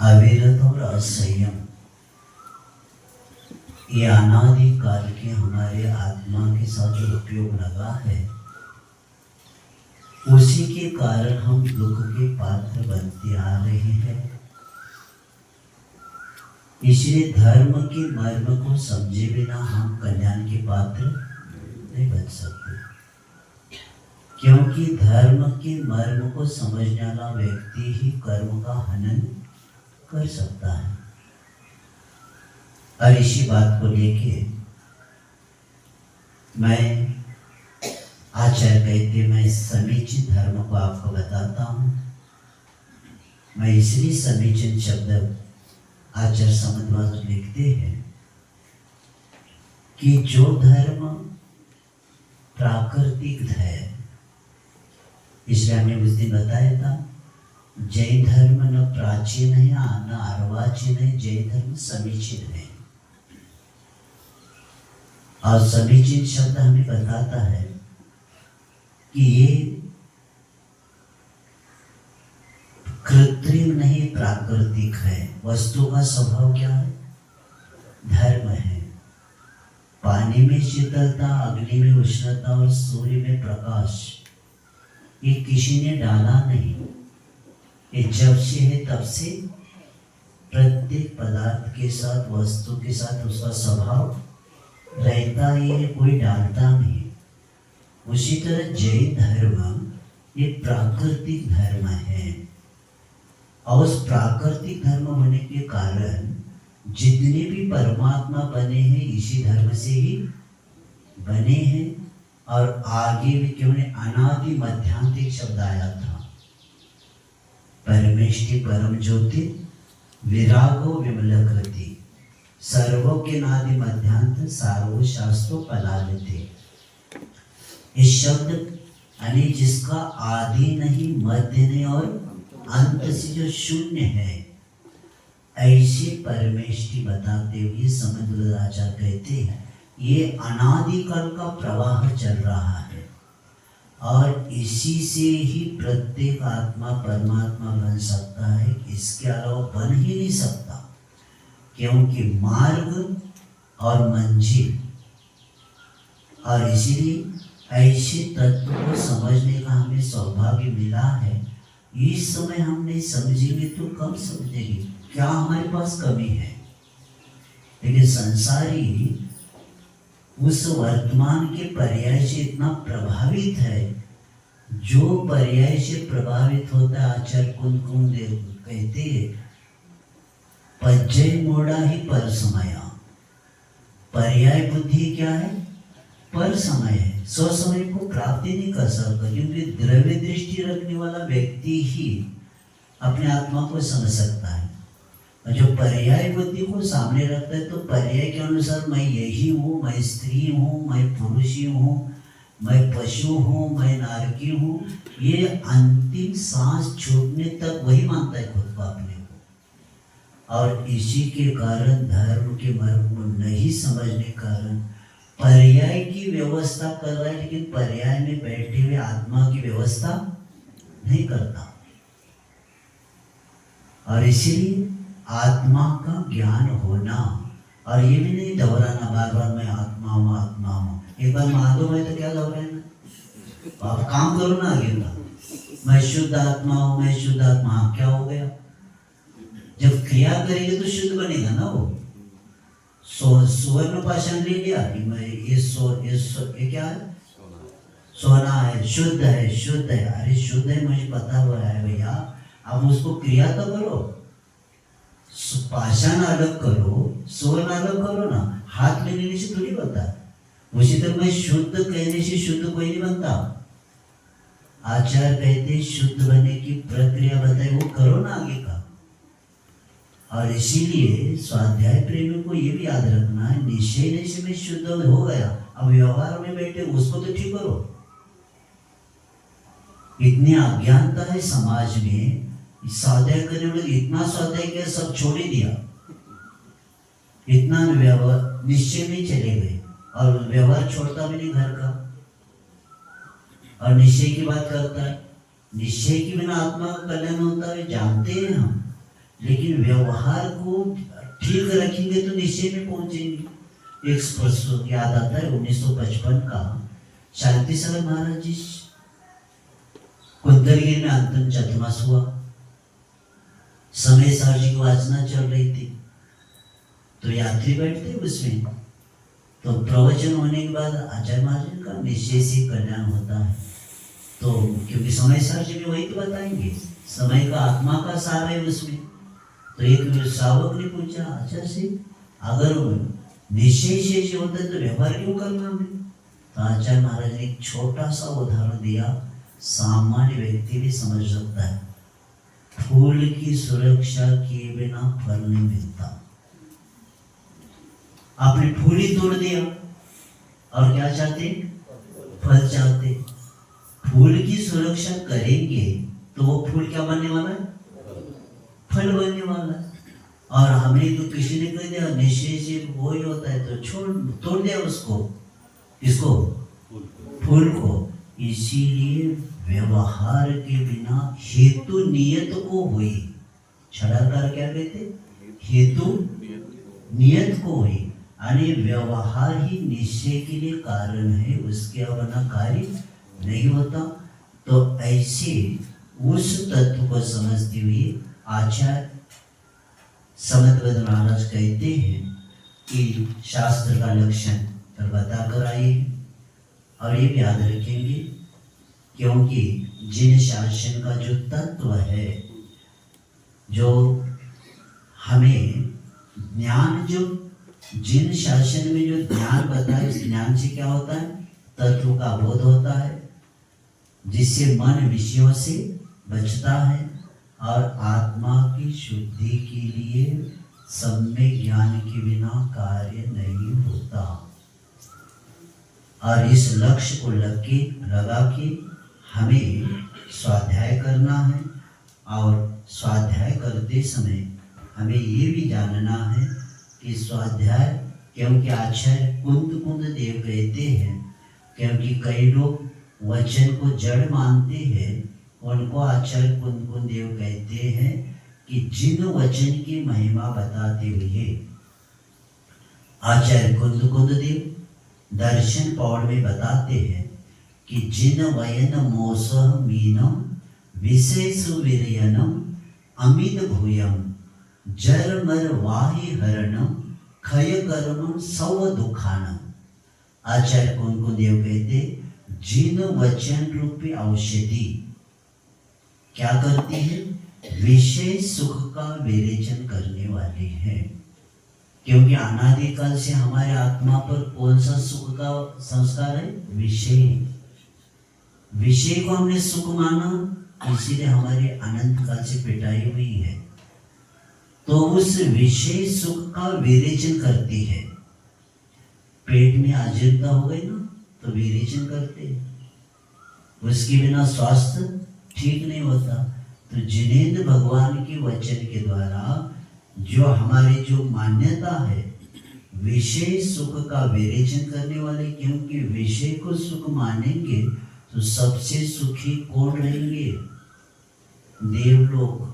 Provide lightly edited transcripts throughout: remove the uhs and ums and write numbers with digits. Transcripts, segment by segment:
अविरत और असंयम ये अनादि काल के हमारे आत्मा के साथ जो उपयोग लगा है, उसी के कारण हम दुख के पात्र बनते आ रहे हैं। इसलिए धर्म के मर्म को समझे बिना हम कल्याण के पात्र नहीं बन सकते, क्योंकि धर्म के मर्म को समझने वाला व्यक्ति ही कर्म का हनन कर सकता है। और इसी बात को लेके मैं आचार्य कहते मैं समीचीन धर्म को आपको बताता हूँ। मैं इसलिए समीचीन शब्द आचार्य समन्वय लिखते हैं कि जो धर्म प्राकृतिक है, इसलिए हमने उस दिन बताया था जैन धर्म न प्राचीन है न अर्वाचीन है, जैन धर्म समीचीन है। और समीचीन शब्द हमें बताता है कि ये कृत्रिम नहीं प्राकृतिक है। वस्तु का स्वभाव क्या है? धर्म है। पानी में शीतलता, अग्नि में उष्णता और सूर्य में प्रकाश, ये किसी ने डाला नहीं, ये जब से है तब से प्रत्येक पदार्थ के साथ, वस्तु के साथ उसका स्वभाव रहता ही है, कोई डालता नहीं। उसी तरह जैन धर्म ये प्राकृतिक धर्म है, और उस प्राकृतिक धर्म होने के कारण जितने भी परमात्मा बने हैं इसी धर्म से ही बने हैं। और आगे भी क्यों ने अनादि मध्यांतिक शब्द आया था, परमेष्टि परम ज्योति विरागो विमलकृति सर्वो के नादि मध्यांत सार्वो शास्त्रो पलालते। इस शब्द यानी जिसका आदि नहीं, मध्य नहीं और अंत से जो शून्य है, ऐसे परमेष्टि बताते हुए समन्वयाचार्य कहते हैं ये अनादिकाल का प्रवाह चल रहा है, और इसी से ही प्रत्येक आत्मा परमात्मा बन सकता है, इसके अलावा बन ही नहीं सकता। क्योंकि मार्ग और मंजिल, और इसीलिए ऐसे तत्व को समझने का हमें सौभाग्य मिला है। इस समय हम नहीं समझेंगे तो कब समझेंगे क्या हमारे पास कमी है। लेकिन संसारी उस वर्तमान के पर्याय से इतना प्रभावित है, जो पर्याय से प्रभावित होता है आचार्य कुंद कहते हैं पज्जय मोड़ा ही पर समाया। पर्याय बुद्धि क्या है? पर समय है, स्व समय को प्राप्ति नहीं कर सकता, क्योंकि द्रव्य दृष्टि रखने वाला व्यक्ति ही अपने आत्मा को समझ सकता है। और जो पर्याय बुद्धि को सामने रखता है तो पर्याय के अनुसार मैं यही हूँ, मैं स्त्री हूँ, मैं पुरुष ही हूँ, मैं पशु हूँ, मैं नारकी हूँ, ये अंतिम सांस छूटने तक वही मानता है खुद को अपने को। और इसी के कारण धर्म के मर्म को नहीं समझने के कारण पर्याय की व्यवस्था कर रहा है, लेकिन पर्याय में बैठे हुए आत्मा की व्यवस्था नहीं करता। और इसीलिए आत्मा का ज्ञान होना, और ये भी नहीं दोहराना बार बार मैं आत्मा हूँ आत्मा हूँ। एक बार मालूम है तो क्या दोहराना, तो आप काम करो ना आगे का, मैं शुद्ध आत्मा हूँ, मैं शुद्ध आत्मा। हाँ, क्या हो गया? जब क्रिया करेंगे तो शुद्ध बनेगा ना वो। सुवर्ण पाषाण ले लिया कि मैं ये क्या है? सोना है, शुद्ध है, शुद्ध है। अरे शुद्ध है मुझे पता हुआ है भैया, अब उसको क्रिया तो करो। पाषाण अलग करो, स्वर्ण अलग करो ना। हाथ में लेने से थोड़ी बनता। उसी तरह मैं शुद्ध कहने से शुद्ध कोई नहीं बनता। आचार्य कहते शुद्ध बनने की प्रक्रिया बताए, वो करो ना आगे का। और इसीलिए स्वाध्याय प्रेमी को ये भी याद रखना है, निश्चय निश्चय में शुद्ध हो गया, अब व्यवहार में बैठे उसको तो ठीक करो। इतनी अज्ञानता है समाज में, स्वाध्याय करने वाले इतना स्वाध्याय किया सब छोड़ ही दिया, इतना व्यवहार निश्चय में चले गए, और व्यवहार छोड़ता भी नहीं घर का, और निश्चय की बात करता है। निश्चय के बिना आत्मा का कल्याण होता है जानते हैं हम, लेकिन व्यवहार को ठीक रखेंगे तो निश्चय में पहुंचेंगे। एक प्रसंग याद आता है 1955 का, शांति सागर महाराज जी कुंदलगिरी में अंतिम चतुर्मास हुआ, समय सार जी की वाचना चल रही थी, तो यात्री बैठते उसमें, तो प्रवचन होने के बाद आचार्य महाराज का निश्चय से कल्याण होता है। तो क्योंकि समय सार जी भी वही तो बताएंगे, समय का आत्मा का सार है उसमें। तो एक श्रावक ने पूछा, अच्छा से अगर निश्चय शेष होता है तो व्यवहार क्यों करना हमें? तो आचार्य महाराज ने एक छोटा सा उदाहरण दिया, सामान्य व्यक्ति भी समझ सकता है। फूल की सुरक्षा किए बिना फल नहीं मिलता। आपने फूल ही तोड़ दिया और क्या चाहते? फल चाहते। फूल की सुरक्षा करेंगे तो वो फूल क्या बनने वाला है? फल बनने वाला है। और हमें तो किसी ने कह दिया निश्चय से वो ही होता है, तो छोड़ तोड़ दिया उसको। किसको? फूल को। इसीलिए व्यवहार के बिना हेतु नियत को हुई, छड़ाकार क्या कहते? हेतु नियत को हुई, यानी व्यवहार ही निश्चय के लिए कारण है, उसके अपना कार्य नहीं होता। तो ऐसे उस तत्व को समझते हुए आचार्य समदवद महाराज कहते हैं कि शास्त्र का लक्षण पर बता कर आए हैं। और ये भी याद रखेंगे, क्योंकि जिन शासन का जो तत्व है, जो हमें ज्ञान, जो जिन शासन में जो ज्ञान बताए, उस ज्ञान से क्या होता है? तत्व का बोध होता है, जिससे मन विषयों से बचता है और आत्मा की शुद्धि के लिए सम्यक ज्ञान के बिना कार्य नहीं होता। और इस लक्ष्य को लगा के हमें स्वाध्याय करना है। और स्वाध्याय करते समय हमें ये भी जानना है कि स्वाध्याय, क्योंकि आचार्य कुंद देव कहते हैं, क्योंकि कई लोग वचन को जड़ मानते हैं, उनको आचार्य कुंद देव कहते हैं कि जिन वचन की महिमा बताते हुए आचार्य कुंद देव दर्शन पौड़ में बताते हैं कि जिन वयन मोसह मीनम विषय सुविरयनम अमित भूयम जर मर वाहि हरणम खय कर्म सव दुखानम। आचार्य कुंद देव कहते, जिन वचन रूपी औषधि क्या करती है? विषय सुख का विरेचन करने वाले हैं। क्योंकि अनादिकाल से हमारे आत्मा पर कौन सा सुख का संस्कार है? विषय। विषय को हमने सुख माना, इसीलिए हमारे अनंत काल से पिटाई हुई है। तो उस विषय सुख का विरेचन करती है। पेट में अजीर्णता हो गई ना, तो विरेचन करते हैं, उसके बिना स्वास्थ्य ठीक नहीं होता। तो जिनेंद्र भगवान के वचन के द्वारा जो हमारी जो मान्यता है, विषय सुख का विरेचन करने वाले, क्योंकि विषय को सुख मानेंगे तो सबसे सुखी कौन रहेंगे? देवलोक।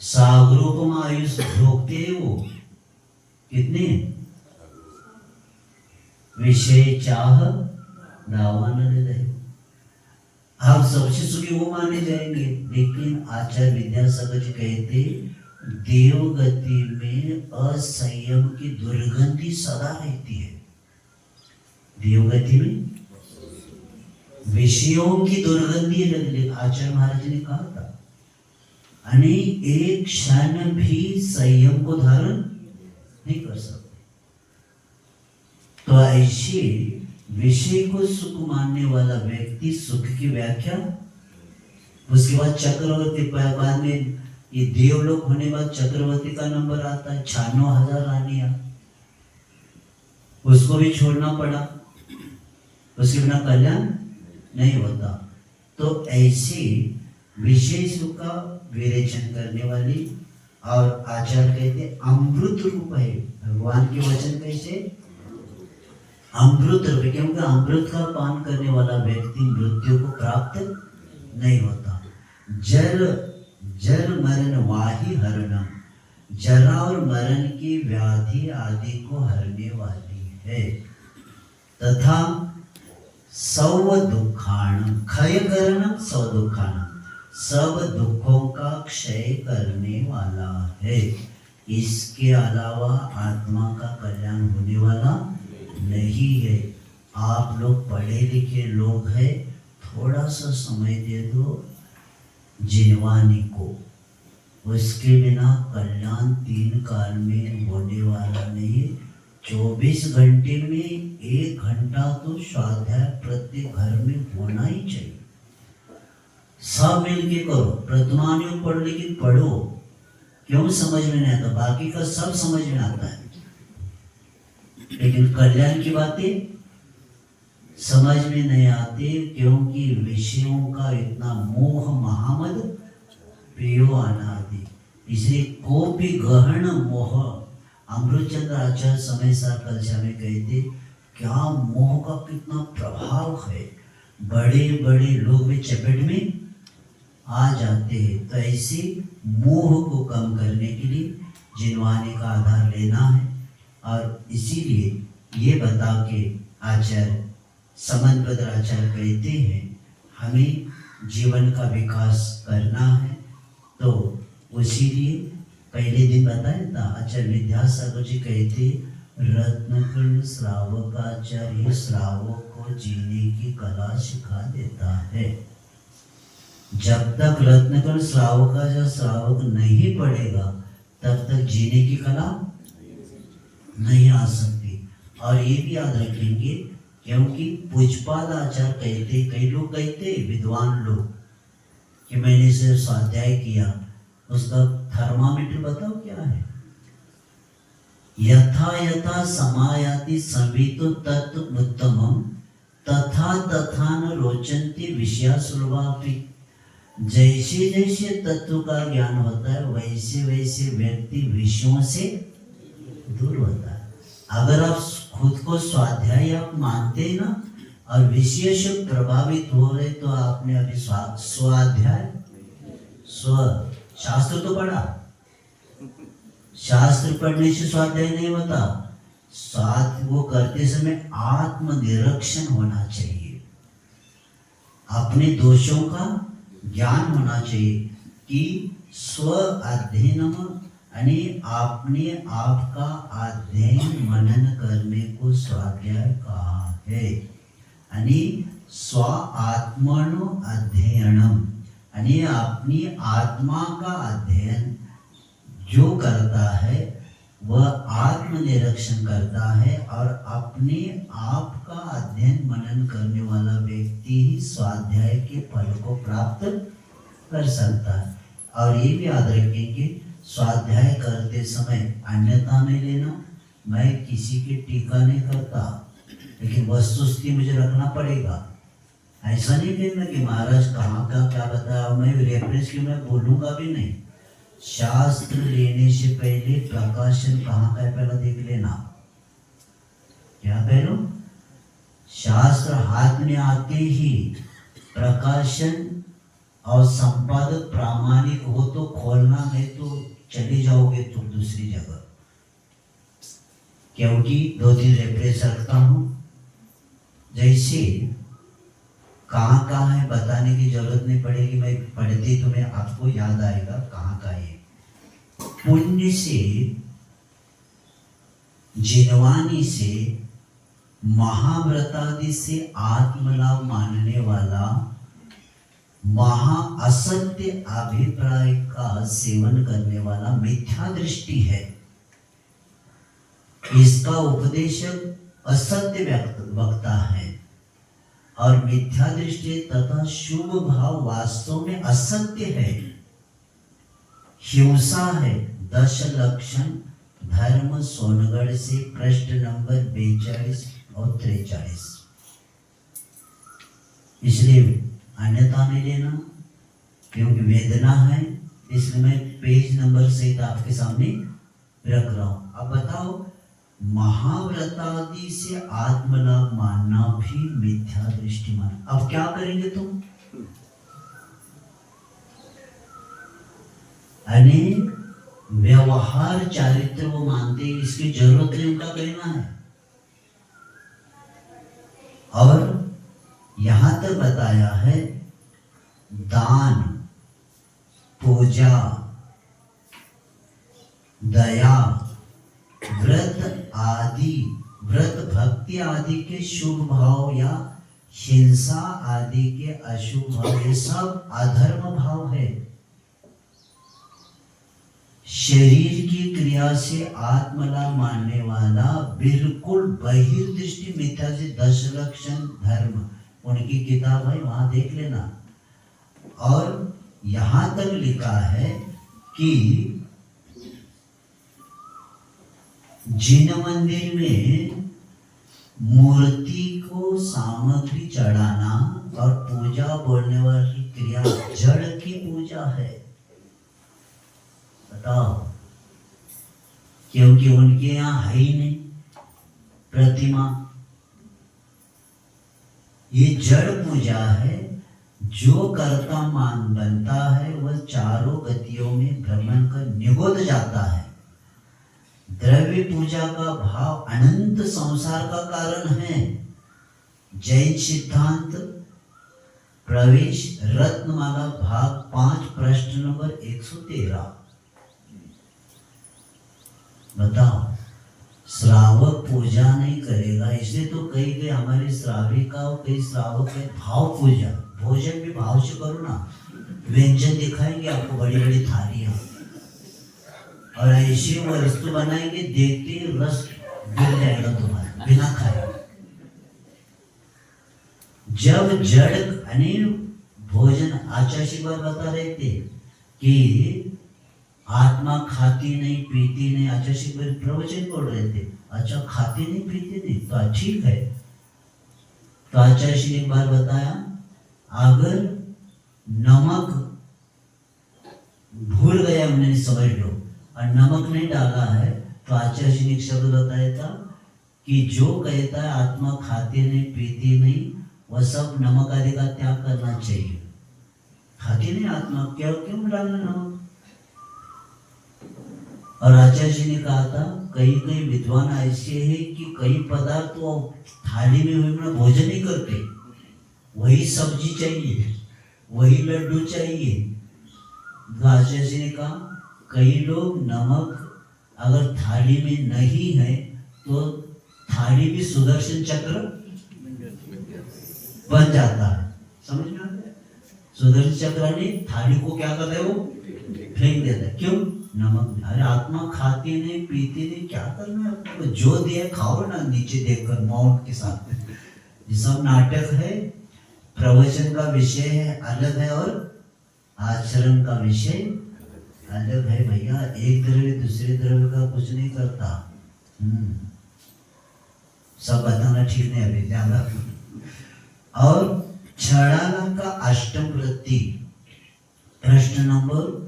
सागरोपम आयुष भोगते हैं वो कितने? विषय चाह दावा न दे। आप सबसे सुखी वो माने जाएंगे। लेकिन आचार्य विद्यासागर जी कहते, देवगति में असंयम की दुर्गंधि सदा रहती है। देवगति में विषयों की दुर्गंधि लगती। आचार्य महाराज ने कहा था, यानी एक क्षण भी संयम को धारण नहीं कर सकते। तो ऐसे विषय को सुख मानने वाला व्यक्ति सुख की व्याख्या, उसके बाद चक्रवर्ती, बाद में ये देवलोक होने बाद चक्रवर्ती का नंबर आता है, 96,000 रानियां, उसको भी छोड़ना पड़ा, उसके बिना कल्याण नहीं होता। तो ऐसी विषय सुख का विरेचन करने वाली, और आचार्य कहते अमृत रूप है भगवान के वचन। कैसे? अमृत रूप, क्योंकि अमृत का पान करने वाला व्यक्ति मृत्यु को प्राप्त नहीं होता। जर मरण वाही हरणम, जरा और मरण की व्याधि आदि को हरने वाली है। तथा सौ दुखाणम, क्षय करणम सौ दुखाणम, सब दुखों का क्षय करने वाला है। इसके अलावा आत्मा का कल्याण होने वाला नहीं है। आप लोग पढ़े लिखे लोग हैं, थोड़ा सा समय दे दो जिनवानी को, उसके बिना कल्याण 3 काल में होने वाला नहीं। 24 घंटे में 1 घंटा तो स्वाध्याय प्रत्येक घर में होना ही चाहिए। सब मिलके करो, प्रतिमानियों पढ़ो, लेकिन पढ़ो। क्यों समझ में नहीं आता? बाकी का सब समझ में आता है, लेकिन कल्याण की बातें समझ में नहीं आती, क्योंकि विषयों का इतना मोह महामद प्रियो अनादि। इसलिए कोपी गहन मोह, अमृतचंद्र आचार्य समय सार कलशा में कहते, क्या मोह का कितना प्रभाव है, बड़े बड़े लोग भी चपेट में आ जाते हैं। तो ऐसे मोह को कम करने के लिए जिनवानी का आधार लेना है। और इसीलिए ये बता के आचार्य समन्वय आचार्य कहते हैं, हमें जीवन का विकास करना है। तो उसीलिए पहले दिन बताया था, आचार्य विद्यासागर जी कहते, रत्नकुल श्रावकाचार्य श्रावक को जीने की कला सिखा देता है। जब तक रत्नकुल श्रावकाचार्य श्रावक नहीं पढ़ेगा, तब तक जीने की कला नहीं आ सकती। और ये भी याद रखेंगे, क्योंकि पूजपाद आचार्य कहते, कई लोग कहते विद्वान लोग कि मैंने सिर्फ स्वाध्याय किया, उसका थर्मामीटर बताओ क्या है? यथा यथा समायाति संवितो तत्व उत्तमम, तथा तथा न रोचन्ति विषया सुलभापि। जैसे जैसे तत्व का ज्ञान होता है, वैसे वैसे व्यक्ति विषयों से दूर होता है। अगर आप खुद को स्वाध्याय आप मानते हैं ना, और विषय से प्रभावित हो रहे, तो आपने अभी स्वाध्याय शास्त्र तो पढ़ा, शास्त्र पढ़ने से स्वाध्याय नहीं होता। साथ वो करते समय आत्मनिरीक्षण होना चाहिए, अपने दोषों का ज्ञान होना चाहिए कि स्व अध्ययन यानी अपने आप का अध्ययन मनन करने को स्वाध्याय कहा है। यानी स्व आत्मनो अध्ययनम, यानी अपनी आत्मा का अध्ययन जो करता है वह आत्मनिरीक्षण करता है, और अपने आप का अध्ययन मनन करने वाला व्यक्ति ही स्वाध्याय के फल को प्राप्त कर सकता है। और ये भी याद रखेंगे, स्वाध्याय करते समय अन्यथा नहीं लेना। मैं किसी की टीका नहीं करता, लेकिन वस्तुस्थिति मुझे रखना पड़ेगा। ऐसा नहीं कहना कि महाराज कहाँ का क्या बताया, मैं रेफरेंस की मैं बोलूंगा भी नहीं। शास्त्र लेने से पहले प्रकाशन कहाँ का है पहले देख लेना। क्या पहलो? शास्त्र हाथ में आते ही प्रकाशन और संपादक प्रामाणिक हो तो खोलना, नहीं तो चले जाओगे तुम दूसरी जगह। क्योंकि 2-3 रेफरेंस रखता हूँ, जैसे कहाँ कहाँ है बताने की जरूरत नहीं पड़ेगी, मैं पढ़ती तुम्हें आपको याद आएगा कहाँ का है। पुण्य से, जिनवानी से, महाव्रतादि से आत्मलाभ मानने वाला महा असत्य अभिप्राय का सेवन करने वाला मिथ्या दृष्टि है। इसका उपदेशक असत्य वक्ता है, और मिथ्या दृष्टि तथा शुभ भाव वास्तव में असत्य है, हिंसा है। 10 लक्षण धर्म सोनगढ़ से पृष्ठ नंबर 42 और 43। इसलिए अन्यथा नहीं लेना, क्योंकि वेदना है, इसलिए मैं पेज नंबर सहित आपके सामने रख रहा हूं। अब बताओ, महाव्रतादि से आत्मलाभ मानना भी मिथ्या दृष्टि मानना। अब क्या करेंगे तुम? अनेक व्यवहार चारित्र वो मानते हैं, इसकी जरूरत नहीं उनका कहना है। और यहां तक बताया है दान, पूजा, दया, व्रत आदि, व्रत भक्ति आदि के शुभ भाव या हिंसा आदि के अशुभ भाव, ये सब अधर्म भाव है। शरीर की क्रिया से आत्मलाभ मानने वाला बिल्कुल बहिर्दृष्टि मिथ्या से 10 लक्षण धर्म, उनकी किताब है, वहां देख लेना। और यहां तक लिखा है कि जिन मंदिर में मूर्ति को सामग्री चढ़ाना और पूजा बोलने वाली क्रिया जड़ की पूजा है, बताओ, क्योंकि उनके यहाँ है ही नहीं प्रतिमा, ये जड़ पूजा है। जो कर्ता मान बनता है वह चारों गतियों में भ्रमण कर निगोद जाता है। द्रव्य पूजा का भाव अनंत संसार का कारण है। जैन सिद्धांत प्रवेश रत्नमाला भाग 5 प्रश्न नंबर 113। बताओ, श्रावक पूजा नहीं करेगा, इसलिए तो कई हमारे श्राविका और कई श्रावक है भाव पूजा, भोजन भी भाव से करो ना। व्यंजन दिखाएंगे आपको, बड़ी बड़ी थालियां, और ऐसी वस्तु बनाएंगे, देखते ही रस गिर जाएगा तुम्हारा बिना खाए। जब जड़ भोजन, आचार्य शिव बता रहे थे कि आत्मा खाती नहीं पीती नहीं, आचार्य शिव प्रवचन बोल रहे थे। अच्छा, खाती नहीं पीती नहीं तो ठीक है। तो आचार्य शिव ने एक बार बताया, अगर नमक भूल गया उन्होंने, समझ लो, और नमक नहीं डाला है, तो आचार्य जी ने एक शब्द बताया था कि जो कहता है आत्मा खाती नहीं पीती नहीं, वह सब नमक आदि का त्याग करना चाहिए। खाती नहीं आत्मा, क्यों डालना नमक? और आचार्य जी ने कहा था, कई कई विद्वान ऐसे हैं कि कई पदार्थ तो थाली में हुए भोजन नहीं करते, वही सब्जी चाहिए, वही लड्डू चाहिए। तो आचार्य जी ने कहा, कई लोग नमक अगर थाली में नहीं है तो थाली भी सुदर्शन चक्र बन जाता है, समझ में आता है? सुदर्शन चक्र ने थाली को क्या करता है, वो फेंक देता है। क्यों? नमक। अरे आत्मा खाती नहीं पीती नहीं, क्या करना है आपको? जो दिया खाओ ना, नीचे देखकर मौन के साथ। ये सब नाटक है। प्रवचन का विषय है अलग है और आचरण का विषय अलग है भैया। एक द्रव्य दूसरे द्रव्य का कुछ नहीं करता। सब बताना ठीक नहीं, अभी ध्यान रखना। और छड़ाना का अष्टम वृत्ति, प्रश्न नंबर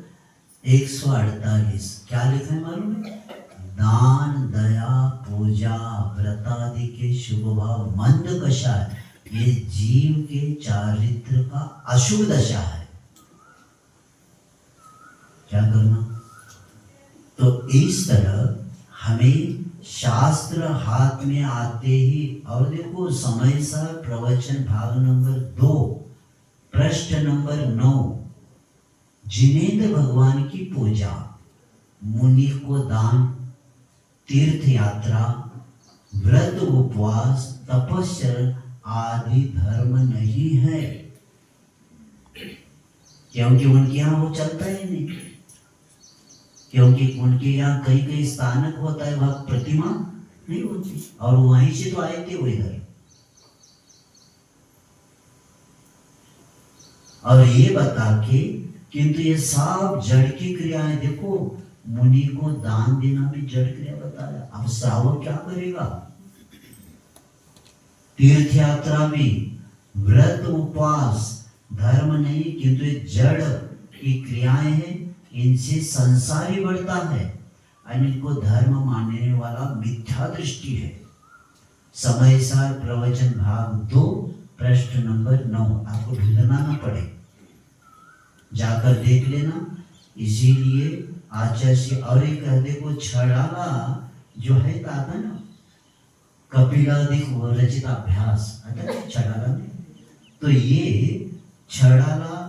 148, क्या लिखा है मालूम है? दान, दया, पूजा, व्रत आदि के शुभ भाव मंद दशा है, ये जीव के चारित्र का अशुभ दशा है। क्या करना? तो इस तरह हमें शास्त्र हाथ में आते ही, और देखो समय सा प्रवचन भाग नंबर 2 प्रश्न नंबर 9, जिनेंद्र भगवान की पूजा, मुनि को दान, तीर्थ यात्रा, व्रत उपवास, तपस्या आदि धर्म नहीं है, क्योंकि उनके यहाँ वो चलता ही नहीं। क्योंकि उनके यहाँ कई कई स्थानक होता है, वह प्रतिमा नहीं होती, और वहीं से तो आए थे वो इधर। और ये बता के, किंतु ये सब जड़ की क्रियाएं, देखो मुनि को दान देना भी जड़ क्रिया बताया। अब श्रावक क्या करेगा? तीर्थ यात्रा में, व्रत उपवास धर्म नहीं, किंतु ये जड़ की क्रियाएं हैं, इनसे संसार ही बढ़ता है। इनको धर्म मानने वाला मिथ्या दृष्टि है। समय सार प्रवचन भाग 2 प्रश्न नंबर 9, आपको ढूंढना ना पड़े, जाकर देख लेना। इसीलिए आचार्य और एक देखो छड़ाला जो है आता ना कपिलादिक रचित अभ्यास आता है छड़ाला में, तो ये छड़ाला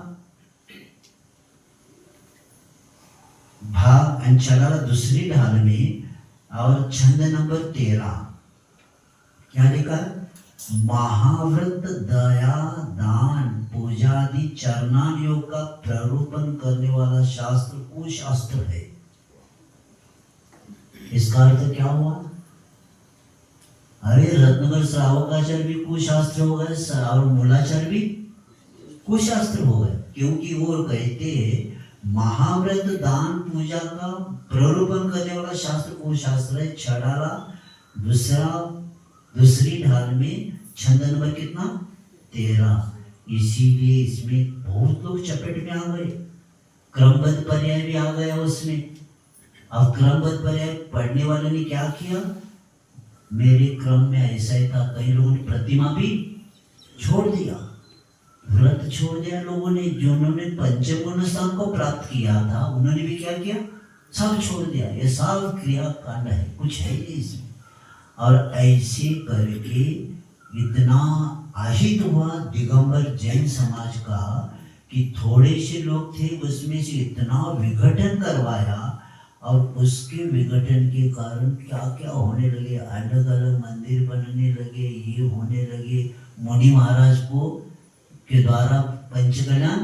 भाग एंड छड़ाला दूसरी ढाल में और छंद नंबर 13 क्या लिखा है? महाव्रत दया दान पूजादि चरणान योग का प्ररूपण करने वाला शास्त्र कुशास्त्र है। इसका अर्थ क्या हुआ? अरे रत्नगर श्रावकाचार्य भी कुशास्त्र हो गए और मूलाचार्य भी कुशास्त्र हो गए, क्योंकि वो कहते महाव्रत दान पूजा का प्ररूपण करने वाला शास्त्र कुशास्त्र है। छड़ाला दूसरी ढाल में छंद नंबर कितना? 13। इसीलिए इसमें बहुत लोग चपेट में आ गए, क्रमबद्ध पर्याय भी आ गया उसमें। अब क्रमबद्ध पर्याय पढ़ने वाले ने क्या किया? मेरे क्रम में ऐसा ही था, कई लोगों ने प्रतिमा भी छोड़ दिया, व्रत छोड़ दिया लोगों ने। जिन्होंने पंचम गुण स्थान को प्राप्त किया था उन्होंने भी क्या किया? सब छोड़ दिया। ये सब क्रिया कांड है, कुछ है नहीं इसमें। और ऐसे करके इतना आहित हुआ दिगंबर जैन समाज का कि थोड़े से लोग थे उसमें से इतना विघटन करवाया, और उसके विघटन के कारण क्या क्या होने लगे, अलग अलग मंदिर बनने लगे, ये होने लगे। मुनि महाराज को के द्वारा पंचकल्याण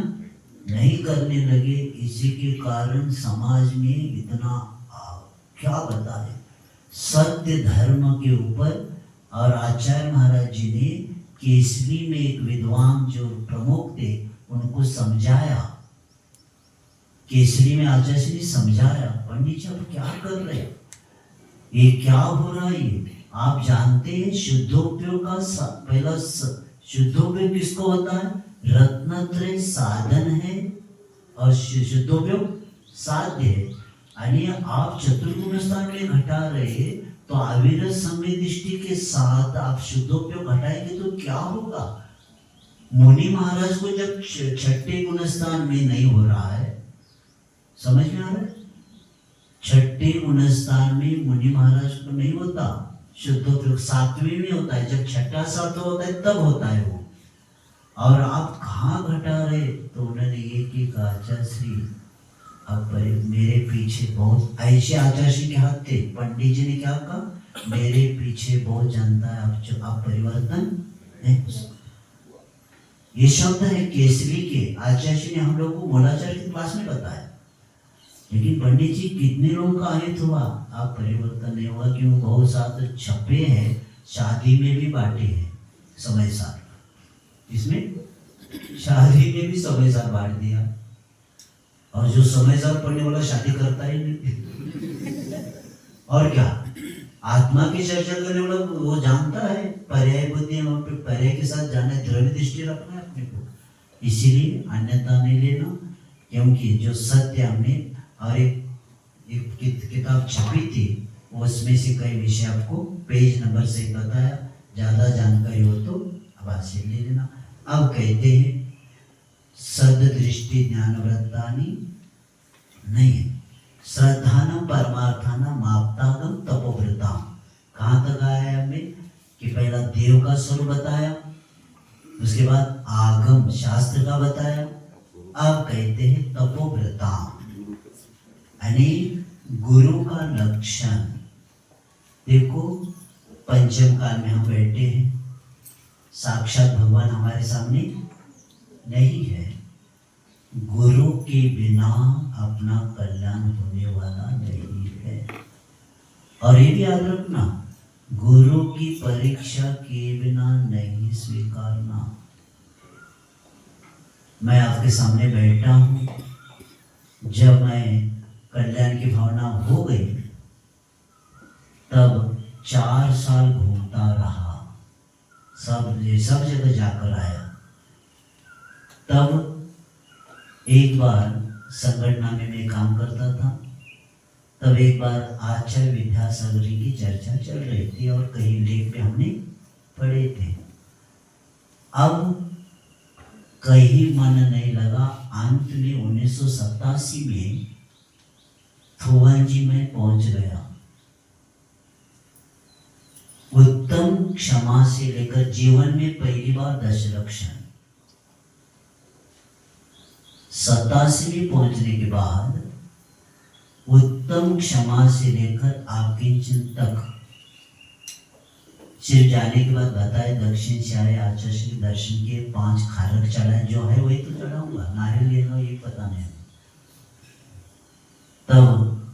नहीं करने लगे। इसी के कारण समाज में इतना क्या बताए सत्य धर्म के ऊपर। और आचार्य महाराज जी ने केसरी में एक विद्वान जो प्रमुख थे उनको समझाया, केसरी में आचार्य जी ने समझाया, पंडित जी आप क्या कर रहे हैं, ये क्या हो रहा है? ये आप जानते हैं शुद्धोपयोग का पहला शुद्धोपयोग किसको होता है? रत्नत्रय साधन है और शुद्धोपयोग साध्य है। यानी आप चतुर्गुण स्थान में घटा रहे तो अविरत समय दृष्टि के साथ आप शुद्धोपयोग घटाएंगे तो क्या होगा? मुनि महाराज को जब छठे गुण स्थान में नहीं हो रहा है, समझ में आ रहा है? छठे गुण स्थान में मुनि महाराज को नहीं होता शुद्धोपयोग, सातवें में होता है। जब छठा सातवां होता है तब होता है वो। और आप कहाँ घटा रहे? तो उन्होंने ये की कहा आचार्य श्री अब मेरे पीछे बहुत ऐसे आचार्य श्री के हाथ थे। पंडित जी ने क्या कहा? मेरे पीछे बहुत जनता है, आप परिवर्तन नहीं हो सकते। ये शब्द है केसरी के। आचार्य श्री ने हम लोग को मूलाचार्य की क्लास में बताया, लेकिन पंडित जी कितने लोगों का आहित हुआ, आप परिवर्तन नहीं हुआ। क्यों? बहुत सारे छपे हैं, शादी में भी बांटे हैं समय साथ, इसमें शादी में भी समय साथ बांट दिया। और जो समय साथ पढ़ने वाला शादी करता ही नहीं और क्या आत्मा की चर्चा करने वाला वो जानता है पर्याय बुद्धि, वहां पे पर्याय के साथ जाना है, द्रव्य दृष्टि रखना है अपने को। इसीलिए अन्यथा नहीं लेना, क्योंकि जो सत्य हमने और एक किताब छपी थी उसमें से कई विषय आपको पेज नंबर से बताया। ज्यादा जानकारी हो तो आवाज से ले लेना। अब कहते हैं सद दृष्टि ज्ञानव्रतानी नहीं, श्रद्धानम परमार्थानम आप्तागम तपोव्रताम। कहाँ तक आया है हमने कि पहला देव का स्वरूप बताया, उसके बाद आगम शास्त्र का बताया, अब कहते हैं तपोव्रताम यानी गुरु का लक्षण। देखो पंचम काल में हम बैठे हैं, साक्षात भगवान हमारे सामने नहीं है। गुरु के बिना अपना कल्याण होने वाला नहीं है। और ये भी याद रखना, गुरु की परीक्षा के बिना नहीं स्वीकारना। मैं आपके सामने बैठा हूँ, जब मैं कल्याण की भावना हो गई तब 4 साल घूमता रहा, सब जगह जाकर आया। तब एक बार संगठना में मैं काम करता था, तब एक बार आचार्य विद्यासागर की चर्चा चल रही थी और कहीं लेख पे हमने पढ़े थे। अब कहीं मन नहीं लगा, अंत में 1987 में थोवंजी में पहुंच गया। उत्तम क्षमा से लेकर जीवन में पहली बार दशलक्षण 87 में पहुंचने के बाद उत्तम क्षमा से लेकर आकिंचन तक सिर्फ जाने के बाद बताए दक्षिण से आए आचार्य श्री दर्शन के 5 खारक चढ़ाए, जो है वही तो चढ़ाऊंगा, नारियल लेना ये पता नहीं। तब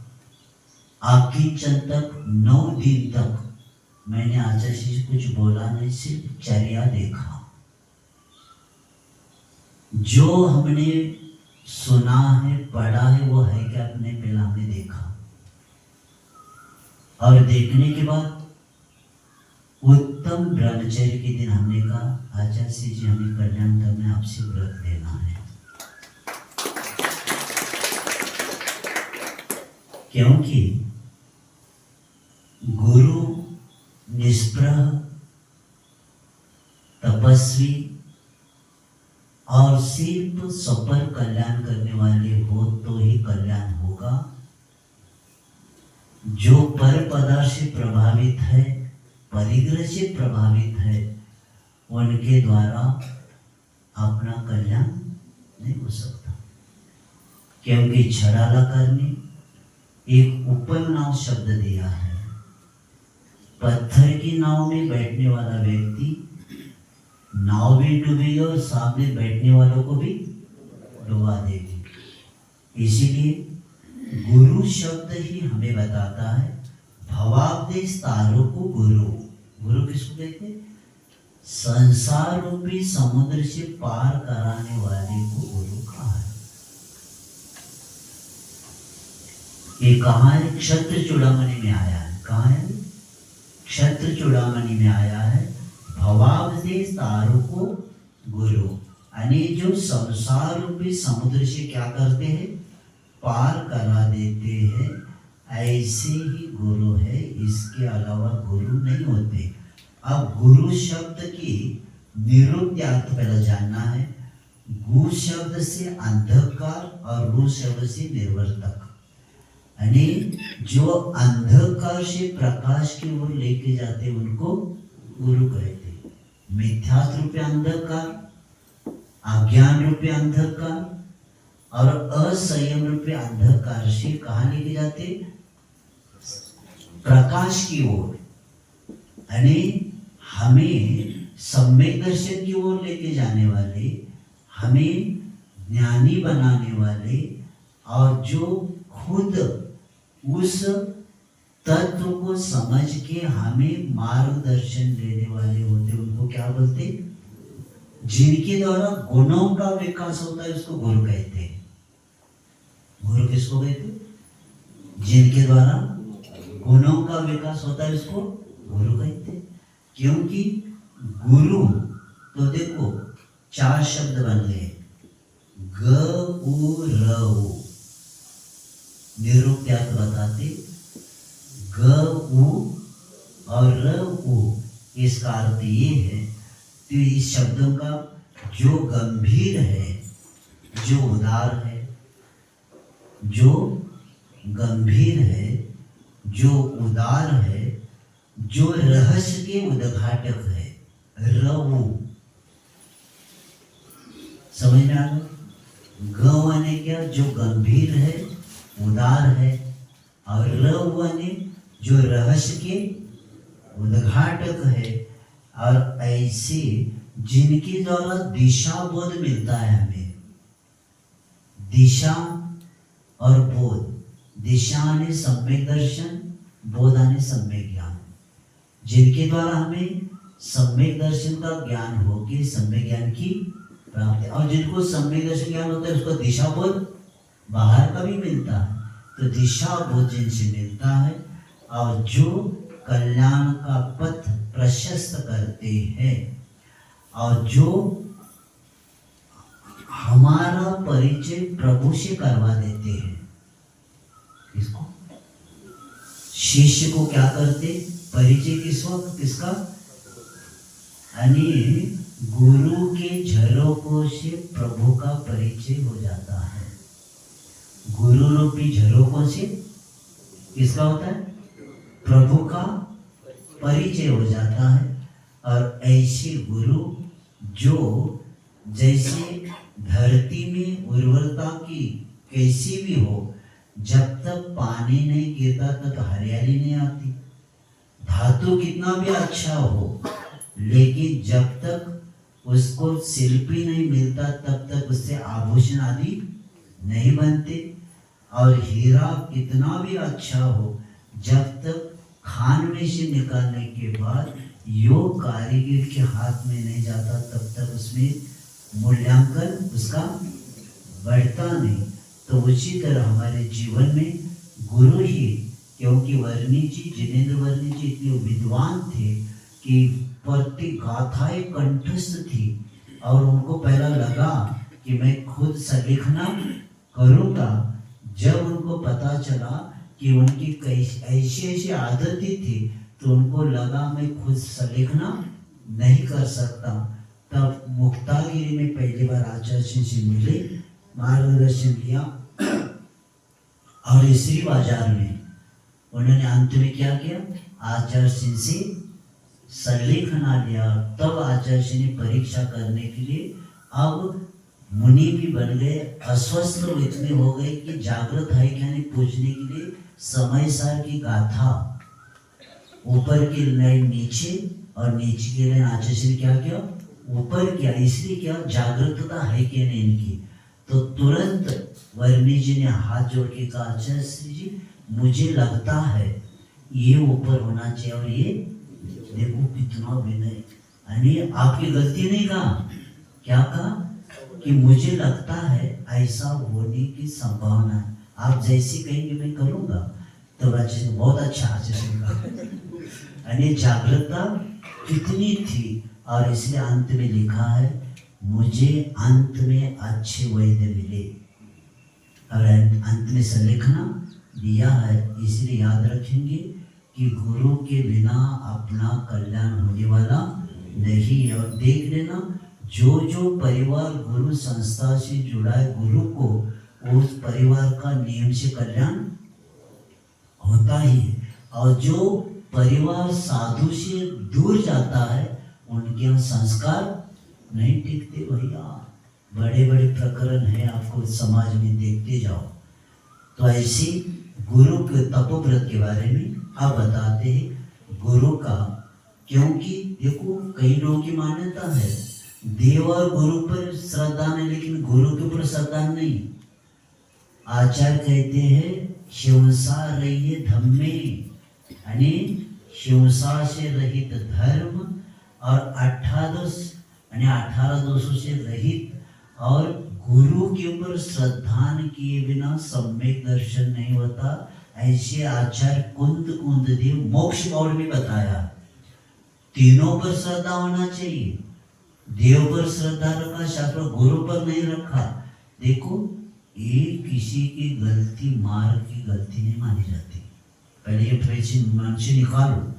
आकिंचन तक 9 दिन तक मैंने आचार्य श्री कुछ बोला नहीं, सिर्फ चर्या देखा। जो हमने सुना है पढ़ा है वो है क्या अपने पहला हमने देखा, और देखने के बाद उत्तम ब्रह्मचर्य के दिन हमने कहा आचार्य जी हमें कल्याण करना, आपसे व्रत लेना है। क्योंकि गुरु निष्प्रह तपस्वी और सिर्फ सपर कल्याण करने वाले हो तो ही कल्याण होगा। जो पर पदार्थ से प्रभावित है, परिग्रह से प्रभावित है, उनके द्वारा अपना कल्याण नहीं हो सकता। क्योंकि छड़ालाकार ने एक उपनाव शब्द दिया है। पत्थर की नाव में बैठने वाला व्यक्ति नाव भी डूबेगी और सामने बैठने वालों को भी डुबा देगी। इसीलिए गुरु शब्द ही हमें बताता है भवाब्देश तारों को गुरु। गुरु किसको कहते हैं? संसार रूपी समुद्र से पार कराने वाले को गुरु कहा है। ये कहाँ है? क्षत्र चूड़ामणि में आया है। कहाँ है? क्षत्र चूड़ामणि में आया है। भवाब्देश तारों को गुरु, यानी जो संसार रूपी समुद्र से क्या करते हैं? पार करा देते हैं। ऐसे ही गुरु है, इसके अलावा गुरु नहीं होते। अब गुरु शब्द की निरुक्ति अर्थ पहले जानना है। गु शब्द से अंधकार और रु शब्द से निर्वर्तक, यानी जो अंधकार से प्रकाश की ओर लेके जाते उनको गुरु कहते। मिथ्यात्व रूपी अंधकार, अज्ञान रूपी अंधकार और असंयम रूपी अंधकार से कहाँ लेके जाते? प्रकाश की ओर, यानी हमें सम्यक दर्शन की ओर लेके जाने वाले, हमें ज्ञानी बनाने वाले, और जो खुद उस तत्व को समझ के हमें मार्गदर्शन देने वाले होते, उनको क्या बोलते? जिनके द्वारा गुणों का विकास होता है उसको गुरु कहते हैं। गुरु किसको कहते? जिनके द्वारा गुणों का विकास होता है उसको गुरु कहते हैं। क्योंकि गुरु तो देखो 4 शब्द बन गए, ग उ र उ। निरुक्त्यार्थ बताते ग उ और र उ, इसका अर्थ ये है कि इस शब्दों का जो गंभीर है, जो उदार है, जो गंभीर है, जो उदार है, जो रहस्य के उद्घाटक है, रवु। समझ में आ गया? ग ने क्या? जो गंभीर है, उदार है, और रवु ने जो रहस्य के उद्घाटक है। और ऐसे जिनके द्वारा दिशा बोध मिलता है हमें, दिशा और बोध, दिशा ने सम्यक दर्शन, बोध ने सम्यक ज्ञान, जिनके द्वारा हमें सम्यक दर्शन का ज्ञान हो के सम्यक ज्ञान की प्राप्ति, और जिनको सम्यक दर्शन ज्ञान होता है उसको दिशा बोध बाहर का भी मिलता है। तो दिशा बोध जिनसे मिलता है और जो कल्याण का पथ प्रशस्त करते हैं और जो हमारा परिचय प्रभु से करवा देते हैं। किसको? शिष्य को क्या करते? परिचय किस वक्त? किसका? यानी गुरु के झरोकों से प्रभु का परिचय हो जाता है। गुरु रूपी झरोकों से किसका होता है? प्रभु का परिचय हो जाता है। और ऐसे गुरु जो जैसे धरती में उर्वरता की कैसी भी हो, जब तक पानी नहीं गिरता तक हरियाली नहीं आती। धातु कितना भी अच्छा हो, लेकिन जब तक उसको शिल्पी नहीं मिलता तब तक उससे आभूषण आदि नहीं बनते। और हीरा कितना भी अच्छा हो, जब तक खान में से निकालने के बाद योग कारीगर के हाथ में नहीं जाता तब तक उसमें मूल्यांकन उसका बढ़ता नहीं। तो उसी तरह हमारे जीवन में गुरु ही, क्योंकि वर्णी जी, जिनेंद्र वर्णी जी इतने विद्वान थे कि प्रति गाथाएं कंठस्थ थी, और उनको पहला लगा कि मैं खुद संलिखना करूँगा। जब उनको पता चला कि उनकी ऐसी ऐसी आदतें थी, तो उनको लगा मैं खुद संलिखना नहीं कर सकता। तब मुक्तागिरी में पहली बार आचार्य से मिले, मार्गदर्शन लिया, और श्री बाजार में उन्होंने अंत में क्या किया? आचार्य सिंह से संलेखना लिया। तब आचार्य सिंह ने परीक्षा करने के लिए अब मुनि भी बन गए। अस्वस्थ लोग इतने हो गए कि जागृत है क्या नहीं पूछने के लिए समय सार की गाथा, ऊपर की लाइन नीचे और नीचे की लाइन आचार्य सिंह ने क्या किया? ऊपर किया। इसलिए क्या? जागृतता है कि नहीं इनकी। तो तुरंत वर्णी जी ने हाथ जोड़ के कहा, आचार्य श्री जी मुझे लगता है ये ऊपर होना चाहिए, और ये देखो कितना विनय, यानी आपकी गलती नहीं कहा। क्या कहा? कि मुझे लगता है ऐसा होने की संभावना है, आप जैसी कहेंगे मैं करूँगा। तो अच्छे बहुत अच्छा आचार्य, यानी जागृतता कितनी थी। और इसलिए अंत में लिखा है, मुझे अंत में अच्छे वैद्य मिले, और अंत में संलेखना दिया है। इसलिए याद रखेंगे कि गुरु के बिना अपना कल्याण होने वाला नहीं है। और देख लेना, जो जो परिवार गुरु संस्था से जुड़ा है, गुरु को उस परिवार का नियम से कल्याण होता ही है। और जो परिवार साधु से दूर जाता है, उनके यहाँ संस्कार नहीं टिकते। भैया बड़े बड़े प्रकरण है, आपको समाज में देखते जाओ। तो ऐसे गुरु के तपोव्रत के बारे में आप बताते हैं। गुरु का, क्योंकि देखो कई लोगों की मान्यता है देव और गुरु पर श्रद्धा नहीं, लेकिन गुरु के ऊपर श्रद्धा नहीं। आचार्य कहते हैं हिंसा रहिए धम्मे, यानी हिंसा से रहित धर्म, और 18 दोषों से रहित, और गुरु के ऊपर श्रद्धान किए बिना सम्यक दर्शन नहीं होता। ऐसे आचार्य कुंद देव मोक्ष गौड़ में बताया। तीनों पर श्रद्धा होना चाहिए। देव पर श्रद्धा रखा, शास्त्र गुरु पर नहीं रखा। देखो ये किसी की गलती, मार्ग की गलती नहीं मानी जाती। पहले ये पैसे मन से निकालो,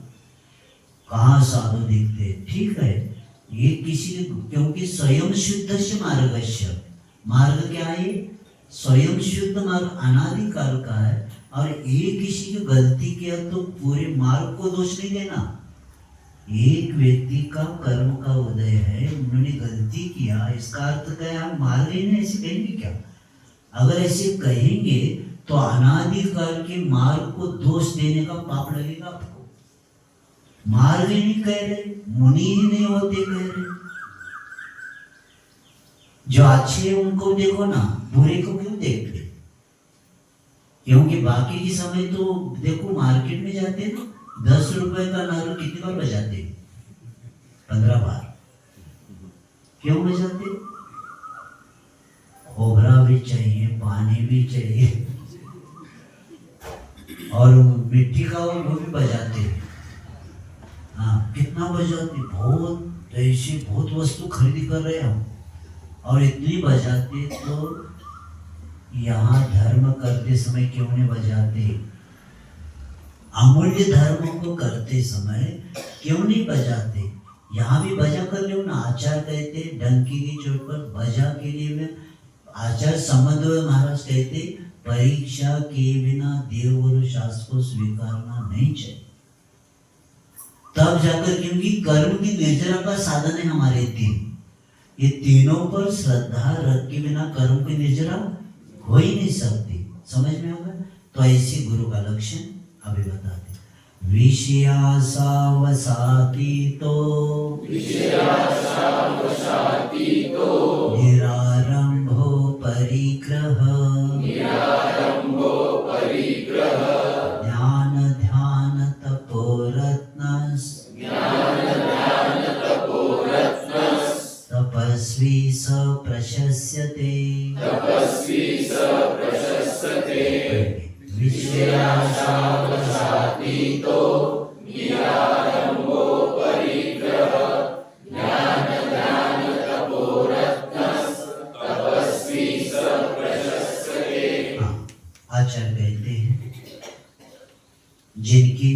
कहाँ साधु दिखते, ठीक है ये किसी, क्योंकि स्वयं शुद्ध से मार्ग क्या है? स्वयं शुद्ध मार्ग अनादिकाल का है। और ये किसी की गलती किया तो पूरे मार्ग को दोष नहीं देना। एक व्यक्ति का कर्म का उदय है, उन्होंने गलती किया, इसका अर्थ क्या है? हम मार्ग ही नहीं, ऐसे कहेंगे क्या? अगर ऐसे कहेंगे तो अनादिकाल के मार्ग को दोष देने का पाप लगेगा आपको। मार्ग ही नहीं कह रहे, मुनि ही नहीं होते कह रहे। जो अच्छे उनको देखो ना, बुरे को क्यों देखते? क्योंकि बाकी की समय तो देखो मार्केट में जाते हैं ना, 10 रुपए का नारू कितनी बार बजाते? 15 बार। क्यों बजाते? खोबरा भी चाहिए, पानी भी चाहिए, और मिट्टी का वो भी बजाते। हाँ कितना बजाते? बहुत ऐसी बहुत वस्तु खरीदी कर रहे हम, और इतनी बजाते। तो यहाँ धर्म करते समय क्यों नहीं बजाते? अमूल्य धर्म को करते समय क्यों नहीं बजाते? यहाँ भी भजा कर लो ना। आचार्य कहते डंकी की चोट पर भजा के लिए में आचार्य संबंध महाराज कहते परीक्षा किए बिना देव गुरु शास्त्र को स्वीकारना नहीं चाहिए। तब जाकर, क्योंकि कर्म की निर्जरा का साधन है हमारे तीन, ये तीनों पर श्रद्धा रख के बिना कर्म की निर्जरा हो ही नहीं सकती। समझ में होगा? तो ऐसे गुरु का लक्षण अभी बताते। विषयासावसातितो निरारंभो परिग्रह ज्ञान ध्यान तपोरत्नस् तपस्वी स प्रशस्यते। विषयासावसातितो निरारंभो परिग्रह ज्ञान ध्यान तपोरत्नस् तपस्वी स प्रशस्यते। आचार्य कहते हैं जिनकी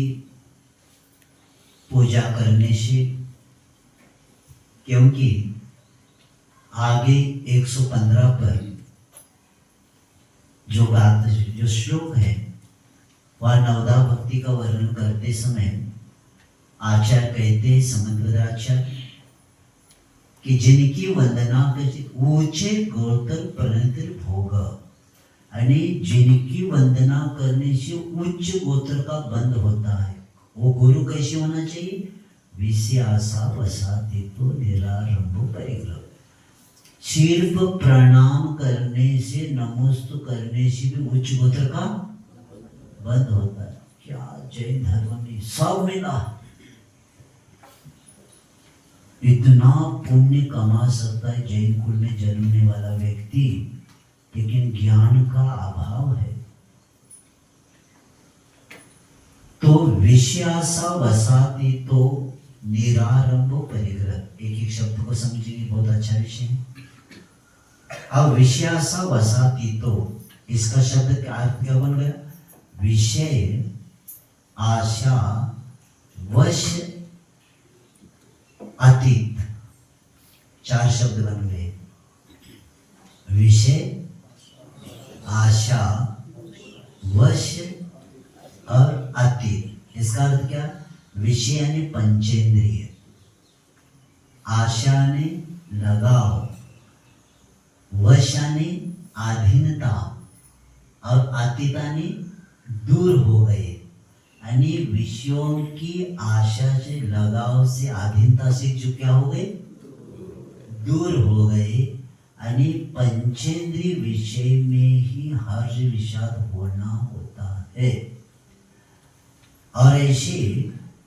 पूजा करने से, क्योंकि आगे 115 पर जो बात, जो श्लोक है, वह नवदा भक्ति का वर्णन करते समय आचार्य कहते हैं, समन्वयाचार्य, कि जिनकी वंदना करते ऊंचे गोत्र प्रणित भोग, यानी जिनकी वंदना करने से उच्च गोत्र का बंध होता है, वो गुरु कैसे होना चाहिए? विषयासावसातितो निरारंभो परिग्रह। सिर्फ प्रणाम करने से, नमोस्तु करने से भी उच्च गोत्र का बंद होता है। क्या जैन धर्म में सब मिला। इतना पुण्य कमा सकता है जैन कुल में जन्मने वाला व्यक्ति, लेकिन ज्ञान का अभाव है। तो विषयासावसातितो निरारंभो परिग्रह, एक एक शब्द को समझिए, बहुत अच्छा विषय है। अब विषयासावसातितो, इसका शब्द का अर्थ क्या बन गया? विषय आशा वश अतीत, चार शब्द बन गए। विषय आशा वश और अतीत। इसका अर्थ क्या? विषय यानी पंचेंद्रिय, आशा ने लगाव, वश यानी आधीनता, और अतीता ने दूर हो गए, यानी विषयों की आशा से, लगाव से, आधीनता से जो क्या हो गए? दूर हो गए। यानी पंचेंद्रिय विषय में ही हर्ष विषाद होना होता है। और ऐसे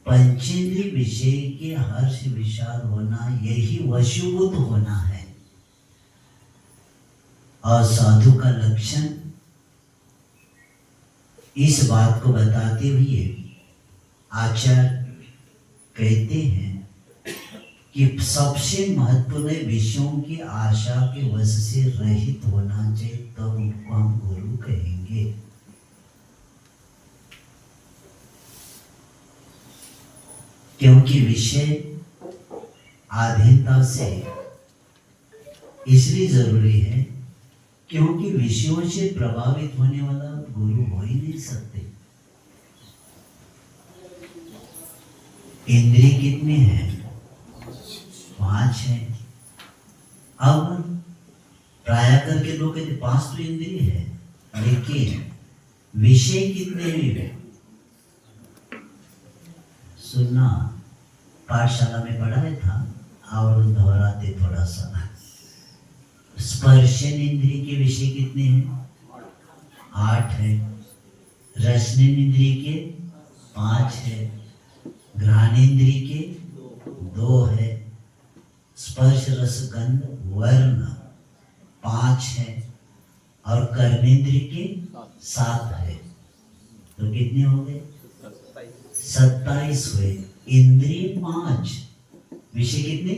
पंचेंद्रिय विषय के हर्ष विषाद होना, यही वशीभूत होना है। और साधु का लक्षण इस बात को बताते हुए आचार्य कहते हैं कि सबसे महत्वपूर्ण विषयों की आशा के वश से रहित होना चाहिए, तब उनको हम गुरु कहेंगे। क्योंकि विषय आधीनता से इसलिए जरूरी है, क्योंकि विषयों से प्रभावित होने वाला गुरु हो ही नहीं सकते। इंद्रिय कितने हैं? 5 है। अब प्राय करके लोग कहते 5 तो इंद्रिय है, लेकिन विषय कितने हैं? सुनना, पाठशाला में पढ़ाया था और दोहराते थोड़ा सा। स्पर्शन इंद्रिय के विषय कितने हैं? 8 है। रसन इंद्रिय के 5 है। घ्राण इंद्रिय के 2 है। स्पर्श रस गंध वर्ण 5 है। और कर्मेंद्रिय के 7 है। तो कितने हो गए? 27 हुए। इंद्रिय 5, विषय कितने?